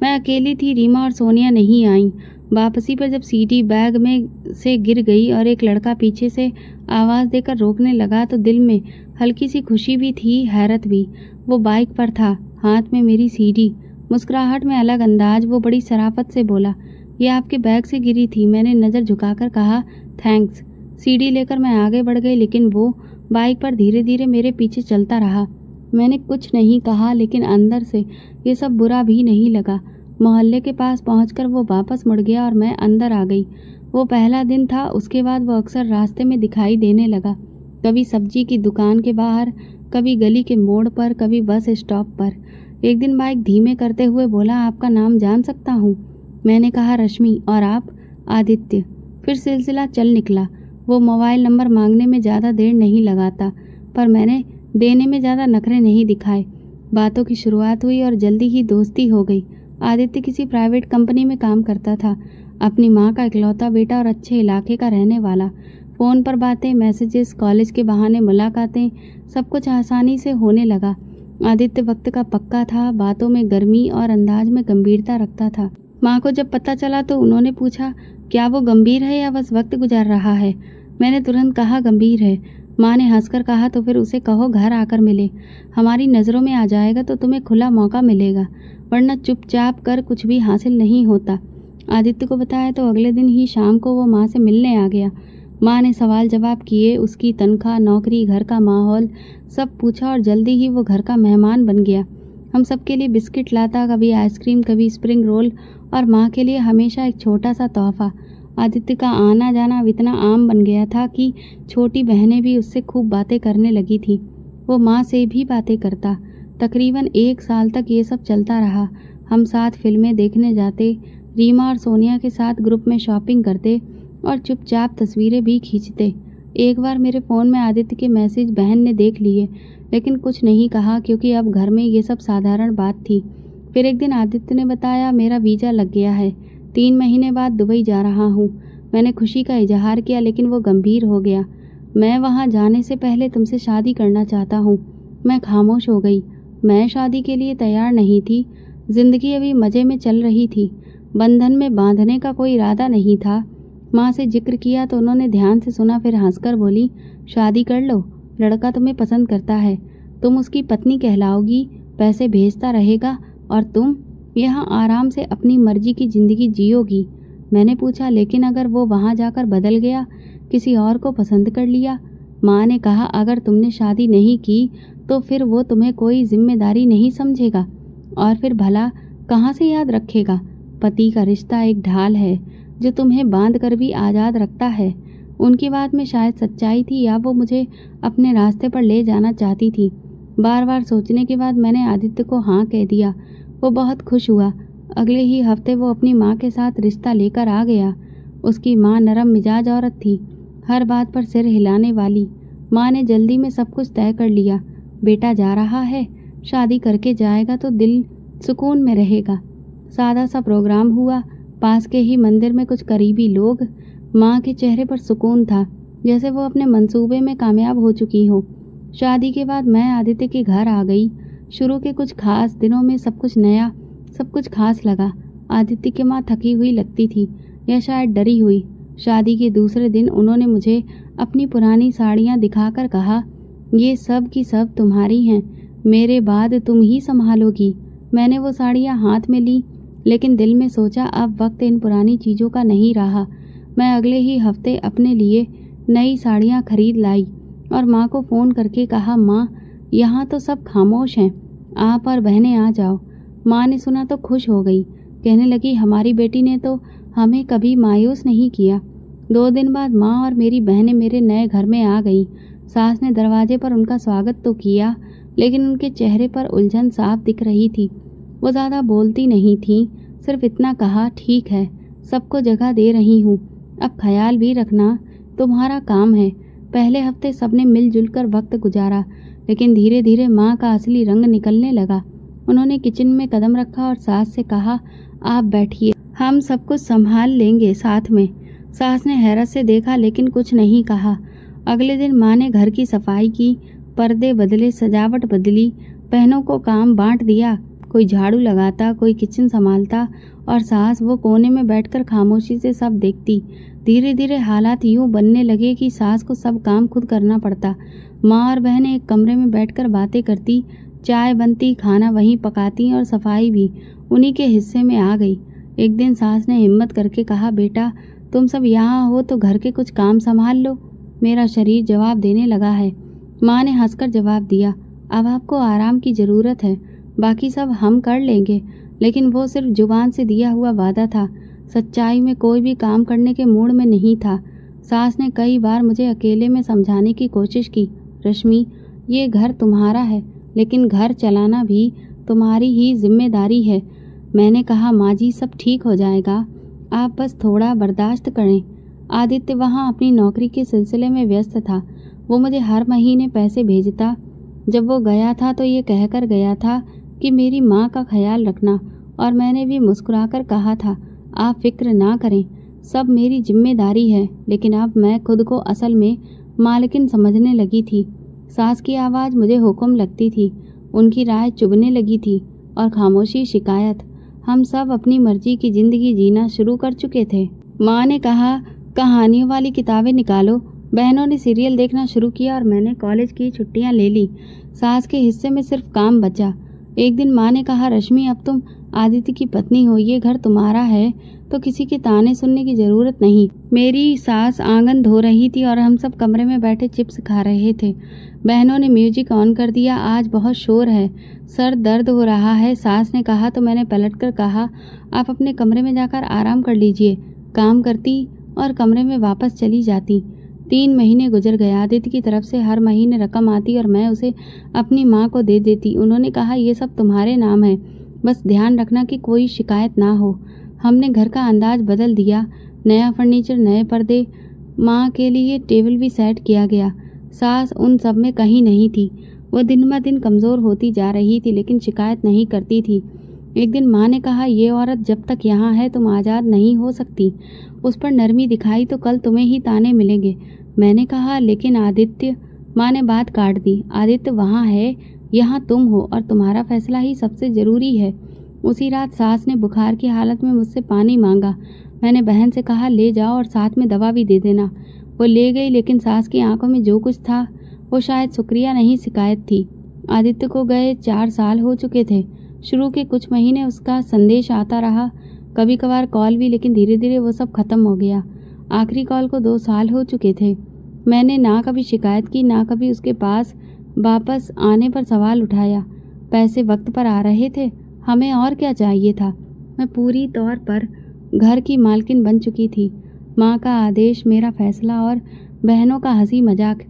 मैं अकेली थी, रीमा और सोनिया नहीं आईं। वापसी पर जब सीडी बैग में से गिर गई और एक लड़का पीछे से आवाज़ देकर रोकने लगा तो दिल में हल्की सी खुशी भी थी, हैरत भी। वो बाइक पर था, हाथ में मेरी सीडी, मुस्कुराहट में अलग अंदाज। वो बड़ी शराफत से बोला, ये आपके बैग से गिरी थी। मैंने नज़र झुकाकर कहा, थैंक्स। सीडी लेकर मैं आगे बढ़ गई, लेकिन वो बाइक पर धीरे धीरे मेरे पीछे चलता रहा। मैंने कुछ नहीं कहा, लेकिन अंदर से ये सब बुरा भी नहीं लगा। मोहल्ले के पास पहुंचकर वो वापस मुड़ गया और मैं अंदर आ गई। वो पहला दिन था, उसके बाद वो अक्सर रास्ते में दिखाई देने लगा। कभी सब्जी की दुकान के बाहर, कभी गली के मोड़ पर, कभी बस स्टॉप पर। एक दिन बाइक धीमे करते हुए बोला, आपका नाम जान सकता हूँ? मैंने कहा, रश्मि। और आप? आदित्य। फिर सिलसिला चल निकला। वो मोबाइल नंबर मांगने में ज़्यादा देर नहीं लगाता, पर मैंने देने में ज़्यादा नखरे नहीं दिखाए। बातों की शुरुआत हुई और जल्दी ही दोस्ती हो गई। आदित्य किसी प्राइवेट कंपनी में काम करता था, अपनी माँ का इकलौता बेटा और अच्छे इलाके का रहने वाला। फ़ोन पर बातें, मैसेजेस, कॉलेज के बहाने मुलाकातें, सब कुछ आसानी से होने लगा। आदित्य वक्त का पक्का था, बातों में गर्मी और अंदाज में गंभीरता रखता था। माँ को जब पता चला तो उन्होंने पूछा, क्या वो गंभीर है या बस वक्त गुजार रहा है? मैंने तुरंत कहा, गंभीर है। माँ ने हंसकर कहा, तो फिर उसे कहो घर आकर मिले। हमारी नज़रों में आ जाएगा तो तुम्हें खुला मौका मिलेगा, वरना चुपचाप कर कुछ भी हासिल नहीं होता। आदित्य को बताया तो अगले दिन ही शाम को वो माँ से मिलने आ गया। माँ ने सवाल जवाब किए, उसकी तनख्वाह, नौकरी, घर का माहौल सब पूछा और जल्दी ही वो घर का मेहमान बन गया। हम सबके लिए बिस्किट लाता, कभी आइसक्रीम, कभी स्प्रिंग रोल, और माँ के लिए हमेशा एक छोटा सा तोहफा। आदित्य का आना जाना इतना आम बन गया था कि छोटी बहनें भी उससे खूब बातें करने लगी थी। वो माँ से भी बातें करता। तकरीबन 1 साल तक ये सब चलता रहा। हम साथ फिल्में देखने जाते, रीमा और सोनिया के साथ ग्रुप में शॉपिंग करते और चुपचाप तस्वीरें भी खींचते। एक बार मेरे फ़ोन में आदित्य के मैसेज बहन ने देख लिए, लेकिन कुछ नहीं कहा, क्योंकि अब घर में ये सब साधारण बात थी। फिर एक दिन आदित्य ने बताया, मेरा वीज़ा लग गया है, 3 महीने बाद दुबई जा रहा हूँ। मैंने खुशी का इजहार किया, लेकिन वो गंभीर हो गया। मैं वहाँ जाने से पहले तुमसे शादी करना चाहता हूँ। मैं खामोश हो गई। मैं शादी के लिए तैयार नहीं थी। जिंदगी अभी मज़े में चल रही थी, बंधन में बांधने का कोई इरादा नहीं था। माँ से जिक्र किया तो उन्होंने ध्यान से सुना, फिर हंसकर बोली, शादी कर लो, लड़का तुम्हें पसंद करता है, तुम उसकी पत्नी कहलाओगी, पैसे भेजता रहेगा और तुम यहाँ आराम से अपनी मर्जी की ज़िंदगी जियोगी। मैंने पूछा, लेकिन अगर वो वहाँ जाकर बदल गया, किसी और को पसंद कर लिया? माँ ने कहा, अगर तुमने शादी नहीं की तो फिर वो तुम्हें कोई जिम्मेदारी नहीं समझेगा, और फिर भला कहाँ से याद रखेगा? पति का रिश्ता एक ढाल है जो तुम्हें बांध कर भी आज़ाद रखता है। उनकी बात में शायद सच्चाई थी, या वो मुझे अपने रास्ते पर ले जाना चाहती थी। बार बार सोचने के बाद मैंने आदित्य को हाँ कह दिया। वो बहुत खुश हुआ। अगले ही हफ्ते वो अपनी माँ के साथ रिश्ता लेकर आ गया। उसकी माँ नरम मिजाज औरत थी, हर बात पर सिर हिलाने वाली। माँ ने जल्दी में सब कुछ तय कर लिया। बेटा जा रहा है, शादी करके जाएगा तो दिल सुकून में रहेगा। सादा सा प्रोग्राम हुआ, पास के ही मंदिर में कुछ करीबी लोग। माँ के चेहरे पर सुकून था, जैसे वो अपने मंसूबे में कामयाब हो चुकी हो। शादी के बाद मैं आदित्य के घर आ गई। शुरू के कुछ खास दिनों में सब कुछ नया, सब कुछ खास लगा। आदित्य की माँ थकी हुई लगती थी, या शायद डरी हुई। शादी के दूसरे दिन उन्होंने मुझे अपनी पुरानी साड़ियाँ दिखाकर कहा, ये सब की सब तुम्हारी हैं, मेरे बाद तुम ही संभालोगी। मैंने वो साड़ियाँ हाथ में ली, लेकिन दिल में सोचा, अब वक्त इन पुरानी चीज़ों का नहीं रहा। मैं अगले ही हफ्ते अपने लिए नई साड़ियाँ खरीद लाई और माँ को फ़ोन करके कहा, माँ यहाँ तो सब खामोश हैं, आप और बहनें आ जाओ। माँ ने सुना तो खुश हो गई, कहने लगी, हमारी बेटी ने तो हमें कभी मायूस नहीं किया। 2 दिन बाद माँ और मेरी बहनें मेरे नए घर में आ गईं। सास ने दरवाजे पर उनका स्वागत तो किया, लेकिन उनके चेहरे पर उलझन साफ दिख रही थी। वो ज़्यादा बोलती नहीं थी, सिर्फ इतना कहा, ठीक है, सबको जगह दे रही हूँ, अब ख्याल भी रखना, तुम्हारा काम है। पहले हफ्ते सबने मिलजुल कर वक्त गुजारा, लेकिन धीरे धीरे माँ का असली रंग निकलने लगा। उन्होंने किचन में कदम रखा और सास से कहा, आप बैठिए, हम सब कुछ संभाल लेंगे साथ में। सास ने हैरत से देखा लेकिन कुछ नहीं कहा। अगले दिन माँ ने घर की सफाई की, पर्दे बदले, सजावट बदली, बहनों को काम बांट दिया। कोई झाड़ू लगाता, कोई किचन संभालता और सास वो कोने में बैठकर खामोशी से सब देखती। धीरे धीरे हालात यूं बनने लगे कि सास को सब काम खुद करना पड़ता। माँ और बहनें एक कमरे में बैठकर बातें करती, चाय बनती, खाना वहीं पकाती और सफाई भी उन्हीं के हिस्से में आ गई। एक दिन सास ने हिम्मत करके कहा, बेटा तुम सब यहाँ हो तो घर के कुछ काम संभाल लो। मेरा शरीर जवाब देने लगा है। माँ ने हंसकर जवाब दिया, अब आपको आराम की ज़रूरत है, बाकी सब हम कर लेंगे। लेकिन वो सिर्फ जुबान से दिया हुआ वादा था, सच्चाई में कोई भी काम करने के मूड में नहीं था। सास ने कई बार मुझे अकेले में समझाने की कोशिश की, रश्मि ये घर तुम्हारा है, लेकिन घर चलाना भी तुम्हारी ही जिम्मेदारी है। मैंने कहा, माँ जी सब ठीक हो जाएगा, आप बस थोड़ा बर्दाश्त करें। आदित्य वहाँ अपनी नौकरी के सिलसिले में व्यस्त था। वो मुझे हर महीने पैसे भेजता। जब वो गया था तो ये कहकर गया था कि मेरी माँ का ख्याल रखना, और मैंने भी मुस्कुराकर कहा था, आप फिक्र ना करें, सब मेरी जिम्मेदारी है। लेकिन अब मैं खुद को असल में मालकिन समझने लगी थी। सास की आवाज़ मुझे हुक्म लगती थी, उनकी राय चुभने लगी थी और खामोशी शिकायत। हम सब अपनी मर्जी की ज़िंदगी जीना शुरू कर चुके थे। माँ ने कहा, कहानियों वाली किताबें निकालो। बहनों ने सीरियल देखना शुरू किया और मैंने कॉलेज की छुट्टियां ले ली। सास के हिस्से में सिर्फ काम बचा। एक दिन माँ ने कहा, रश्मि अब तुम आदित्य की पत्नी हो, ये घर तुम्हारा है, तो किसी के ताने सुनने की ज़रूरत नहीं। मेरी सास आंगन धो रही थी और हम सब कमरे में बैठे चिप्स खा रहे थे। बहनों ने म्यूजिक ऑन कर दिया। आज बहुत शोर है, सर दर्द हो रहा है, सास ने कहा। तो मैंने पलटकर कहा, आप अपने कमरे में जाकर आराम कर लीजिए। काम करती और कमरे में वापस चली जाती। 3 महीने गुजर गए। आदित्य की तरफ से हर महीने रकम आती और मैं उसे अपनी माँ को दे देती। उन्होंने कहा, ये सब तुम्हारे नाम है, बस ध्यान रखना कि कोई शिकायत ना हो। हमने घर का अंदाज बदल दिया, नया फर्नीचर, नए पर्दे, माँ के लिए टेबल भी सेट किया गया। सास उन सब में कहीं नहीं थी। वो दिन ब दिन कमज़ोर होती जा रही थी, लेकिन शिकायत नहीं करती थी। एक दिन माँ ने कहा, ये औरत जब तक यहाँ है तुम आज़ाद नहीं हो सकती। उस पर नरमी दिखाई तो कल तुम्हें ही ताने मिलेंगे। मैंने कहा, लेकिन आदित्य। माँ ने बात काट दी। आदित्य वहाँ है, यहाँ तुम हो और तुम्हारा फैसला ही सबसे ज़रूरी है। उसी रात सास ने बुखार की हालत में मुझसे पानी मांगा। मैंने बहन से कहा, ले जाओ और साथ में दवा भी दे देना। वो ले गई, लेकिन सास की आंखों में जो कुछ था वो शायद शुक्रिया नहीं शिकायत थी। आदित्य को गए 4 साल हो चुके थे। शुरू के कुछ महीने उसका संदेश आता रहा, कभी कभार कॉल भी, लेकिन धीरे धीरे वो सब खत्म हो गया। आखिरी कॉल को 2 साल हो चुके थे। मैंने ना कभी शिकायत की, ना कभी उसके पास वापस आने पर सवाल उठाया। पैसे वक्त पर आ रहे थे, हमें और क्या चाहिए था। मैं पूरी तौर पर घर की मालकिन बन चुकी थी। माँ का आदेश, मेरा फैसला और बहनों का हंसी मजाक,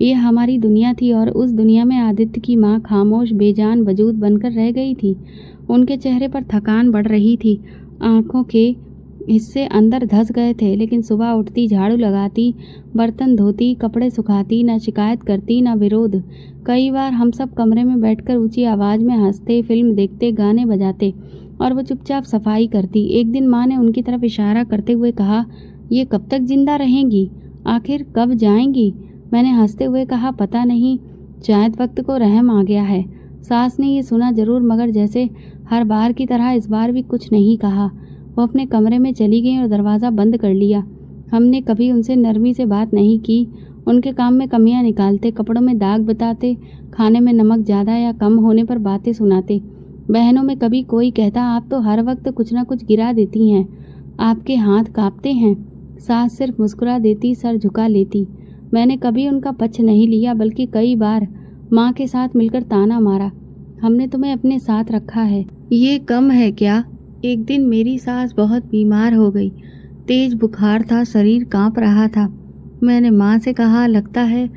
ये हमारी दुनिया थी। और उस दुनिया में आदित्य की माँ खामोश बेजान वजूद बनकर रह गई थी। उनके चेहरे पर थकान बढ़ रही थी, आंखों के हिस्से अंदर धंस गए थे, लेकिन सुबह उठती, झाड़ू लगाती, बर्तन धोती, कपड़े सुखाती, ना शिकायत करती ना विरोध। कई बार हम सब कमरे में बैठकर ऊंची आवाज़ में हंसते, फिल्म देखते, गाने बजाते और वो चुपचाप सफाई करती। एक दिन माँ ने उनकी तरफ इशारा करते हुए कहा, ये कब तक जिंदा रहेंगी, आखिर कब जाएंगी। मैंने हंसते हुए कहा, पता नहीं, शायद वक्त को रहम आ गया है। सास ने ये सुना जरूर, मगर जैसे हर बार की तरह इस बार भी कुछ नहीं कहा। वो अपने कमरे में चली गई और दरवाज़ा बंद कर लिया। हमने कभी उनसे नरमी से बात नहीं की। उनके काम में कमियां निकालते, कपड़ों में दाग बताते, खाने में नमक ज़्यादा या कम होने पर बातें सुनाते। बहनों में कभी कोई कहता, आप तो हर वक्त कुछ ना कुछ गिरा देती हैं, आपके हाथ कांपते हैं। सास सिर्फ मुस्कुरा देती, सर झुका लेती। मैंने कभी उनका पक्ष नहीं लिया, बल्कि कई बार माँ के साथ मिलकर ताना मारा, हमने तुम्हें अपने साथ रखा है, ये कम है क्या। एक दिन मेरी सास बहुत बीमार हो गई, तेज बुखार था, शरीर कांप रहा था। मैंने माँ से कहा, लगता है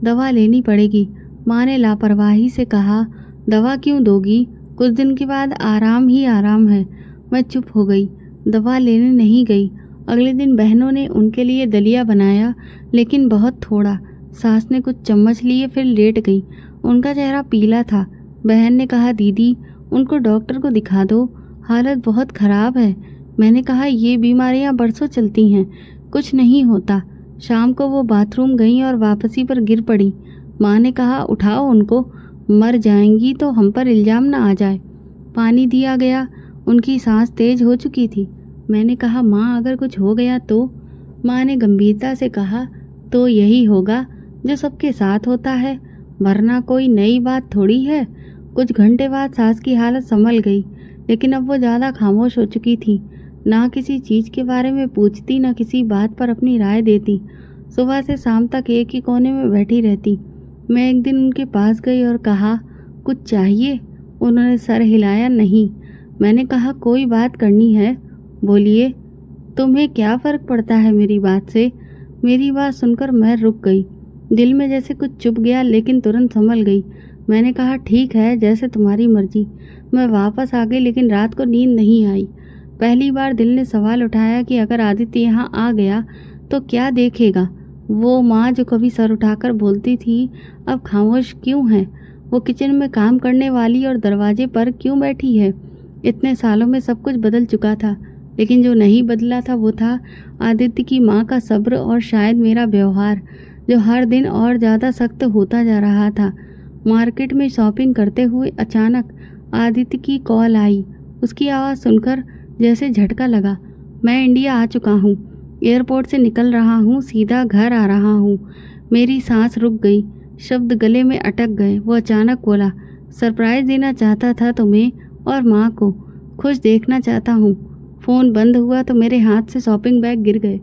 दवा लेनी पड़ेगी। माँ ने लापरवाही से कहा, दवा क्यों दोगी, कुछ दिन के बाद आराम ही आराम है। मैं चुप हो गई, दवा लेने नहीं गई। अगले दिन बहनों ने उनके लिए दलिया बनाया, लेकिन बहुत थोड़ा। सास ने कुछ चम्मच लिए, फिर लेट गई। उनका चेहरा पीला था। बहन ने कहा, दीदी उनको डॉक्टर को दिखा दो, हालत बहुत ख़राब है। मैंने कहा, ये बीमारियां बरसों चलती हैं, कुछ नहीं होता। शाम को वो बाथरूम गई और वापसी पर गिर पड़ी। माँ ने कहा, उठाओ उनको, मर जाएंगी तो हम पर इल्ज़ाम ना आ जाए। पानी दिया गया। उनकी सांस तेज हो चुकी थी। मैंने कहा, माँ अगर कुछ हो गया तो? माँ ने गंभीरता से कहा, तो यही होगा जो सबके साथ होता है, वरना कोई नई बात थोड़ी है। कुछ घंटे बाद सास की हालत संभल गई, लेकिन अब वो ज़्यादा खामोश हो चुकी थी। ना किसी चीज़ के बारे में पूछती, ना किसी बात पर अपनी राय देती। सुबह से शाम तक एक ही कोने में बैठी रहती। मैं एक दिन उनके पास गई और कहा, कुछ चाहिए? उन्होंने सर हिलाया, नहीं। मैंने कहा, कोई बात करनी है, बोलिए। तुम्हें क्या फ़र्क पड़ता है मेरी बात से? मेरी बात सुनकर मैं रुक गई। दिल में जैसे कुछ चुभ गया, लेकिन तुरंत संभल गई। मैंने कहा, ठीक है, जैसे तुम्हारी मर्जी। मैं वापस आ गई, लेकिन रात को नींद नहीं आई। पहली बार दिल ने सवाल उठाया कि अगर आदित्य यहाँ आ गया तो क्या देखेगा। वो माँ जो कभी सर उठाकर बोलती थी, अब खामोश क्यों है? वो किचन में काम करने वाली और दरवाजे पर क्यों बैठी है? इतने सालों में सब कुछ बदल चुका था, लेकिन जो नहीं बदला था वो था आदित्य की माँ का सब्र और शायद मेरा व्यवहार, जो हर दिन और ज़्यादा सख्त होता जा रहा था। मार्केट में शॉपिंग करते हुए अचानक आदित्य की कॉल आई। उसकी आवाज़ सुनकर जैसे झटका लगा। मैं इंडिया आ चुका हूँ, एयरपोर्ट से निकल रहा हूँ, सीधा घर आ रहा हूँ। मेरी सांस रुक गई, शब्द गले में अटक गए। वो अचानक बोला, सरप्राइज़ देना चाहता था तुम्हें और माँ को, खुश देखना चाहता हूँ। फ़ोन बंद हुआ तो मेरे हाथ से शॉपिंग बैग गिर गए।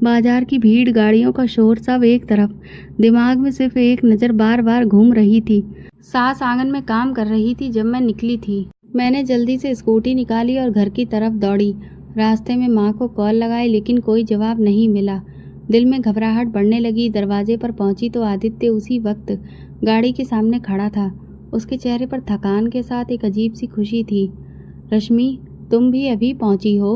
बाजार की भीड़, गाड़ियों का शोर, सब एक तरफ। दिमाग में सिर्फ एक नज़र बार बार घूम रही थी। सास आंगन में काम कर रही थी जब मैं निकली थी। मैंने जल्दी से स्कूटी निकाली और घर की तरफ दौड़ी। रास्ते में माँ को कॉल लगाई, लेकिन कोई जवाब नहीं मिला। दिल में घबराहट बढ़ने लगी। दरवाजे पर पहुंची तो आदित्य उसी वक्त गाड़ी के सामने खड़ा था। उसके चेहरे पर थकान के साथ एक अजीब सी खुशी थी। रश्मि, तुम भी अभी पहुंची हो?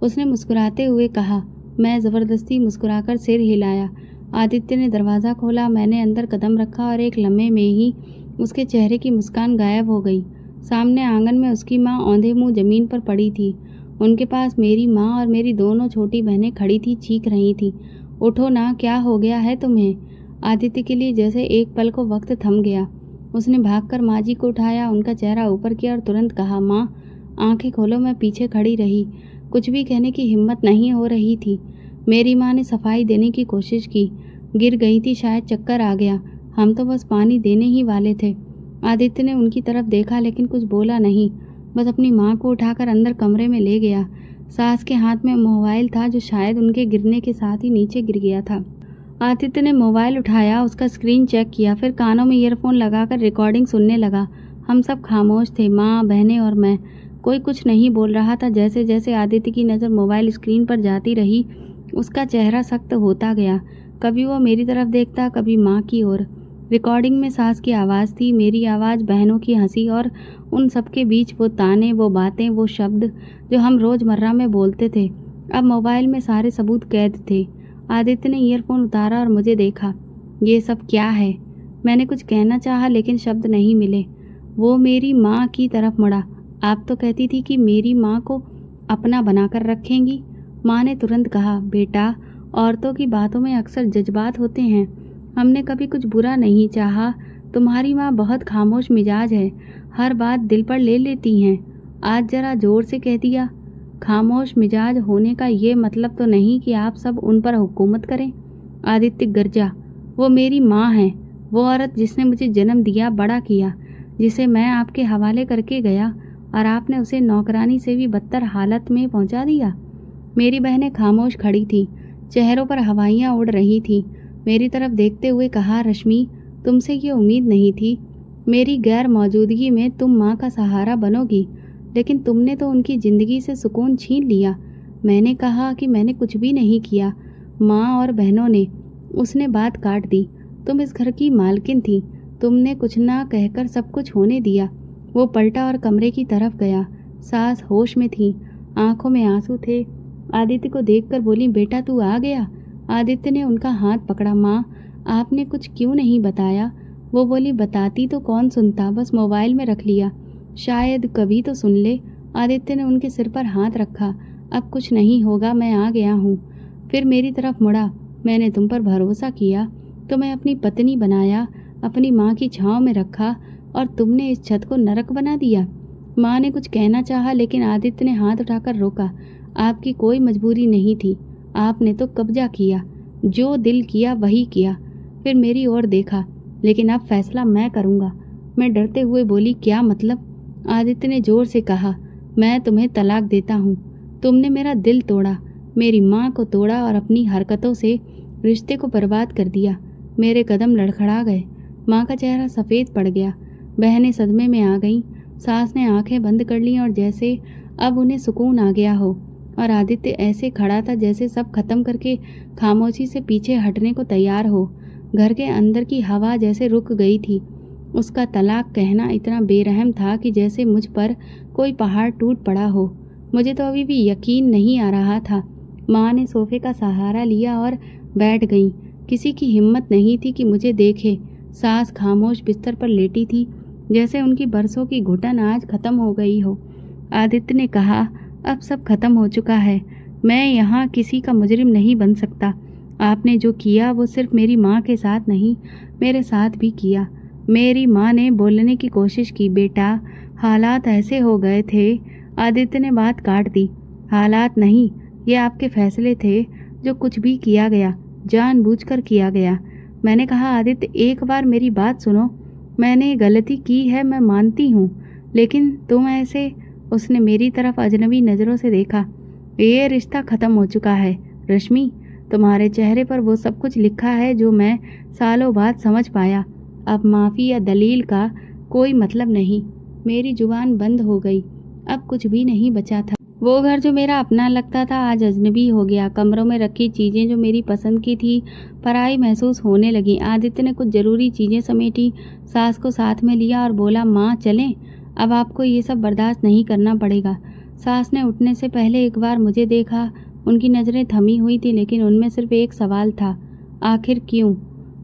उसने मुस्कुराते हुए कहा। मैं ज़बरदस्ती मुस्कुराकर सिर हिलाया। आदित्य ने दरवाज़ा खोला। मैंने अंदर कदम रखा और एक लम्हे में ही उसके चेहरे की मुस्कान गायब हो गई। सामने आंगन में उसकी माँ औंधे मुँह ज़मीन पर पड़ी थी। उनके पास मेरी माँ और मेरी दोनों छोटी बहनें खड़ी थी, चीख रही थी, उठो ना, क्या हो गया है तुम्हें? आदित्य के लिए जैसे एक पल को वक्त थम गया। उसने भागकर माँ जी को उठाया, उनका चेहरा ऊपर किया और तुरंत कहा, माँ आंखें खोलो। मैं पीछे खड़ी रही, कुछ भी कहने की हिम्मत नहीं हो रही थी। मेरी माँ ने सफाई देने की कोशिश की, गिर गई थी, शायद चक्कर आ गया। हम तो बस पानी देने ही वाले थे। आदित्य ने उनकी तरफ देखा, लेकिन कुछ बोला नहीं, बस अपनी माँ को उठाकर अंदर कमरे में ले गया। सास के हाथ में मोबाइल था, जो शायद उनके गिरने के साथ ही नीचे गिर गया था। आदित्य ने मोबाइल उठाया, उसका स्क्रीन चेक किया, फिर कानों में ईयरफोन लगाकर रिकॉर्डिंग सुनने लगा। हम सब खामोश थे, माँ, बहनें और मैं। कोई कुछ नहीं बोल रहा था। जैसे जैसे आदित्य की नज़र मोबाइल स्क्रीन पर जाती रही, उसका चेहरा सख्त होता गया। कभी वो मेरी तरफ देखता, कभी माँ की ओर। रिकॉर्डिंग में सास की आवाज़ थी, मेरी आवाज़, बहनों की हंसी और उन सबके बीच वो ताने, वो बातें, वो शब्द जो हम रोज़मर्रा में बोलते थे। अब मोबाइल में सारे सबूत कैद थे। आदित्य ने ईयरफोन उतारा और मुझे देखा। ये सब क्या है? मैंने कुछ कहना चाहा, लेकिन शब्द नहीं मिले। वो मेरी माँ की तरफ मुड़ा। आप तो कहती थी कि मेरी माँ को अपना बनाकर रखेंगी। माँ ने तुरंत कहा, बेटा, औरतों की बातों में अक्सर जज्बात होते हैं। हमने कभी कुछ बुरा नहीं चाहा। तुम्हारी माँ बहुत खामोश मिजाज है, हर बात दिल पर ले लेती हैं। आज जरा जोर से कह दिया। खामोश मिजाज होने का ये मतलब तो नहीं कि आप सब उन पर हुकूमत करें। आदित्य गरजा, वो मेरी माँ है, वो औरत जिसने मुझे जन्म दिया, बड़ा किया, जिसे मैं आपके हवाले करके गया और आपने उसे नौकरानी से भी बदतर हालत में पहुंचा दिया। मेरी बहनें खामोश खड़ी थीं, चेहरों पर हवाइयाँ उड़ रही थीं। मेरी तरफ देखते हुए कहा, रश्मि, तुमसे ये उम्मीद नहीं थी। मेरी गैर मौजूदगी में तुम माँ का सहारा बनोगी, लेकिन तुमने तो उनकी ज़िंदगी से सुकून छीन लिया। मैंने कहा कि मैंने कुछ भी नहीं किया, माँ और बहनों ने। उसने बात काट दी। तुम इस घर की मालकिन थी, तुमने कुछ ना कहकर सब कुछ होने दिया। वो पलटा और कमरे की तरफ गया। सास होश में थी, आंखों में आंसू थे। आदित्य को देखकर बोली, बेटा तू आ गया। आदित्य ने उनका हाथ पकड़ा। माँ, आपने कुछ क्यों नहीं बताया? वो बोली, बताती तो कौन सुनता, बस मोबाइल में रख लिया, शायद कभी तो सुन ले। आदित्य ने उनके सिर पर हाथ रखा। अब कुछ नहीं होगा, मैं आ गया हूँ। फिर मेरी तरफ मुड़ा। मैंने तुम पर भरोसा किया, तुम्हें अपनी पत्नी बनाया, अपनी माँ की छाँव में रखा और तुमने इस छत को नरक बना दिया। माँ ने कुछ कहना चाहा लेकिन आदित्य ने हाथ उठाकर रोका। आपकी कोई मजबूरी नहीं थी, आपने तो कब्जा किया, जो दिल किया वही किया। फिर मेरी ओर देखा, लेकिन अब फैसला मैं करूँगा। मैं डरते हुए बोली, क्या मतलब? आदित्य ने जोर से कहा, मैं तुम्हें तलाक देता हूँ। तुमने मेरा दिल तोड़ा, मेरी माँ को तोड़ा और अपनी हरकतों से रिश्ते को बर्बाद कर दिया। मेरे कदम लड़खड़ा गए। माँ का चेहरा सफ़ेद पड़ गया। बहनें सदमे में आ गईं। सास ने आंखें बंद कर लीं और जैसे अब उन्हें सुकून आ गया हो। और आदित्य ऐसे खड़ा था जैसे सब खत्म करके खामोशी से पीछे हटने को तैयार हो। घर के अंदर की हवा जैसे रुक गई थी। उसका तलाक कहना इतना बेरहम था कि जैसे मुझ पर कोई पहाड़ टूट पड़ा हो। मुझे तो अभी भी यकीन नहीं आ रहा था। माँ ने सोफे का सहारा लिया और बैठ गईं। किसी की हिम्मत नहीं थी कि मुझे देखे। सास खामोश बिस्तर पर लेटी थी, जैसे उनकी बरसों की घुटन आज खत्म हो गई हो। आदित्य ने कहा, अब सब खत्म हो चुका है। मैं यहाँ किसी का मुजरिम नहीं बन सकता। आपने जो किया वो सिर्फ मेरी माँ के साथ नहीं, मेरे साथ भी किया। मेरी माँ ने बोलने की कोशिश की, बेटा हालात ऐसे हो गए थे। आदित्य ने बात काट दी। हालात नहीं, ये आपके फैसले थे। जो कुछ भी किया गया जानबूझकर किया गया। मैंने कहा, आदित्य एक बार मेरी बात सुनो। मैंने गलती की है, मैं मानती हूँ, लेकिन तुम ऐसे। उसने मेरी तरफ अजनबी नज़रों से देखा। ये रिश्ता ख़त्म हो चुका है रश्मि। तुम्हारे चेहरे पर वो सब कुछ लिखा है जो मैं सालों बाद समझ पाया। अब माफ़ी या दलील का कोई मतलब नहीं। मेरी जुबान बंद हो गई। अब कुछ भी नहीं बचा था। वो घर जो मेरा अपना लगता था आज अजनबी हो गया। कमरों में रखी चीज़ें जो मेरी पसंद की थी पराई महसूस होने लगी। आदित्य ने कुछ ज़रूरी चीज़ें समेटी, सास को साथ में लिया और बोला, माँ चलें, अब आपको ये सब बर्दाश्त नहीं करना पड़ेगा। सास ने उठने से पहले एक बार मुझे देखा। उनकी नज़रें थमी हुई थी, लेकिन उनमें सिर्फ एक सवाल था, आखिर क्यों?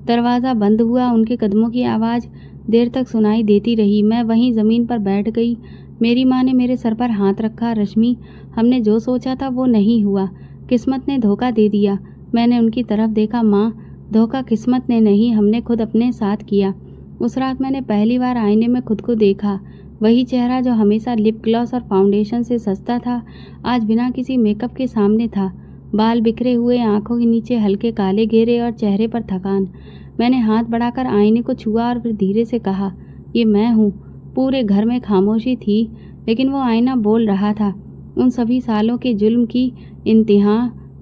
दरवाज़ा बंद हुआ। उनके कदमों की आवाज़ देर तक सुनाई देती रही। मैं वहीं ज़मीन पर बैठ गई। मेरी माँ ने मेरे सर पर हाथ रखा। रश्मि, हमने जो सोचा था वो नहीं हुआ। किस्मत ने धोखा दे दिया। मैंने उनकी तरफ देखा। माँ, धोखा किस्मत ने नहीं, हमने खुद अपने साथ किया। उस रात मैंने पहली बार आईने में खुद को देखा। वही चेहरा जो हमेशा लिप ग्लॉस और फाउंडेशन से सजता था, आज बिना किसी मेकअप के सामने था। बाल बिखरे हुए, आंखों के नीचे हल्के काले घेरे और चेहरे पर थकान। मैंने हाथ बढ़ाकर आईने को छुआ और फिर धीरे से कहा, ये मैं हूँ। पूरे घर में खामोशी थी, लेकिन वो आईना बोल रहा था। उन सभी सालों के जुल्म की, इंतहा,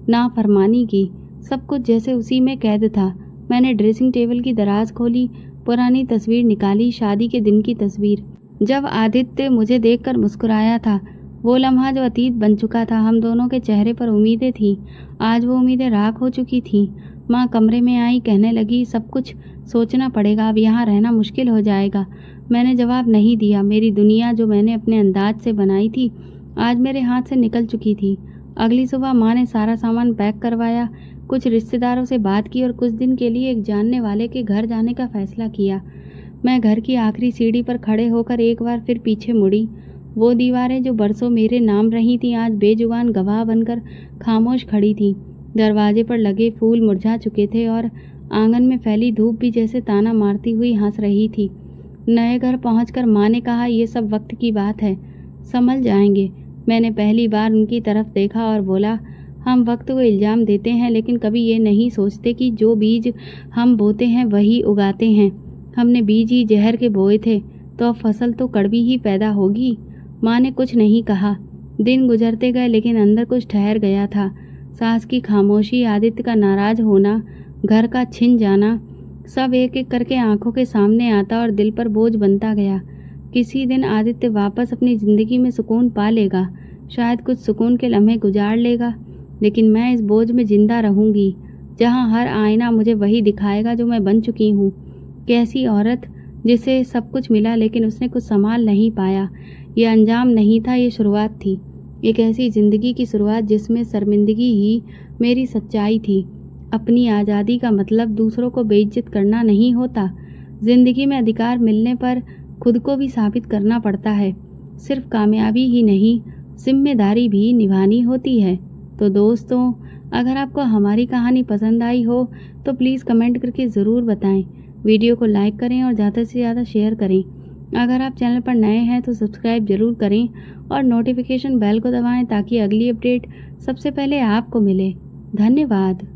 नाफरमानी की, सब कुछ जैसे उसी में कैद था। मैंने ड्रेसिंग टेबल की दराज खोली, पुरानी तस्वीर निकाली, शादी के दिन की तस्वीर, जब आदित्य मुझे देखकर मुस्कुराया था। वो लम्हा जो अतीत बन चुका था। हम दोनों के चेहरे पर उम्मीदें थीं, आज वो उम्मीदें राख हो चुकी थीं। माँ कमरे में आई, कहने लगी, सब कुछ सोचना पड़ेगा, अब यहाँ रहना मुश्किल हो जाएगा। मैंने जवाब नहीं दिया। मेरी दुनिया जो मैंने अपने अंदाज से बनाई थी, आज मेरे हाथ से निकल चुकी थी। अगली सुबह माँ ने सारा सामान पैक करवाया, कुछ रिश्तेदारों से बात की और कुछ दिन के लिए एक जानने वाले के घर जाने का फैसला किया। मैं घर की आखिरी सीढ़ी पर खड़े होकर एक बार फिर पीछे मुड़ी। वो दीवारें जो बरसों मेरे नाम रही थीं, आज बेजुबान गवाह बनकर खामोश खड़ी थीं। दरवाजे पर लगे फूल मुरझा चुके थे और आंगन में फैली धूप भी जैसे ताना मारती हुई हंस रही थी। नए घर पहुंचकर माँ ने कहा, ये सब वक्त की बात है, संभल जाएंगे। मैंने पहली बार उनकी तरफ देखा और बोला, हम वक्त को इल्ज़ाम देते हैं, लेकिन कभी ये नहीं सोचते कि जो बीज हम बोते हैं वही उगाते हैं। हमने बीज ही जहर के बोए थे, तो अब फसल तो कड़वी ही पैदा होगी। माँ ने कुछ नहीं कहा। दिन गुजरते गए, लेकिन अंदर कुछ ठहर गया था। सास की खामोशी, आदित्य का नाराज होना, घर का छिन जाना, सब एक एक करके आंखों के सामने आता और दिल पर बोझ बनता गया। किसी दिन आदित्य वापस अपनी ज़िंदगी में सुकून पा लेगा, शायद कुछ सुकून के लम्हे गुजार लेगा, लेकिन मैं इस बोझ में जिंदा रहूंगी, जहां हर आईना मुझे वही दिखाएगा जो मैं बन चुकी हूँ। कैसी औरत जिसे सब कुछ मिला लेकिन उसने कुछ संभाल नहीं पाया। ये अंजाम नहीं था, ये शुरुआत थी। एक ऐसी ज़िंदगी की शुरुआत जिसमें शर्मिंदगी ही मेरी सच्चाई थी। अपनी आज़ादी का मतलब दूसरों को बेइज्जत करना नहीं होता। ज़िंदगी में अधिकार मिलने पर खुद को भी साबित करना पड़ता है। सिर्फ कामयाबी ही नहीं, जिम्मेदारी भी निभानी होती है। तो दोस्तों, अगर आपको हमारी कहानी पसंद आई हो तो प्लीज़ कमेंट करके ज़रूर बताएं। वीडियो को लाइक करें और ज़्यादा से ज़्यादा शेयर करें। अगर आप चैनल पर नए हैं तो सब्सक्राइब ज़रूर करें और नोटिफिकेशन बेल को दबाएं ताकि अगली अपडेट सबसे पहले आपको मिले। धन्यवाद।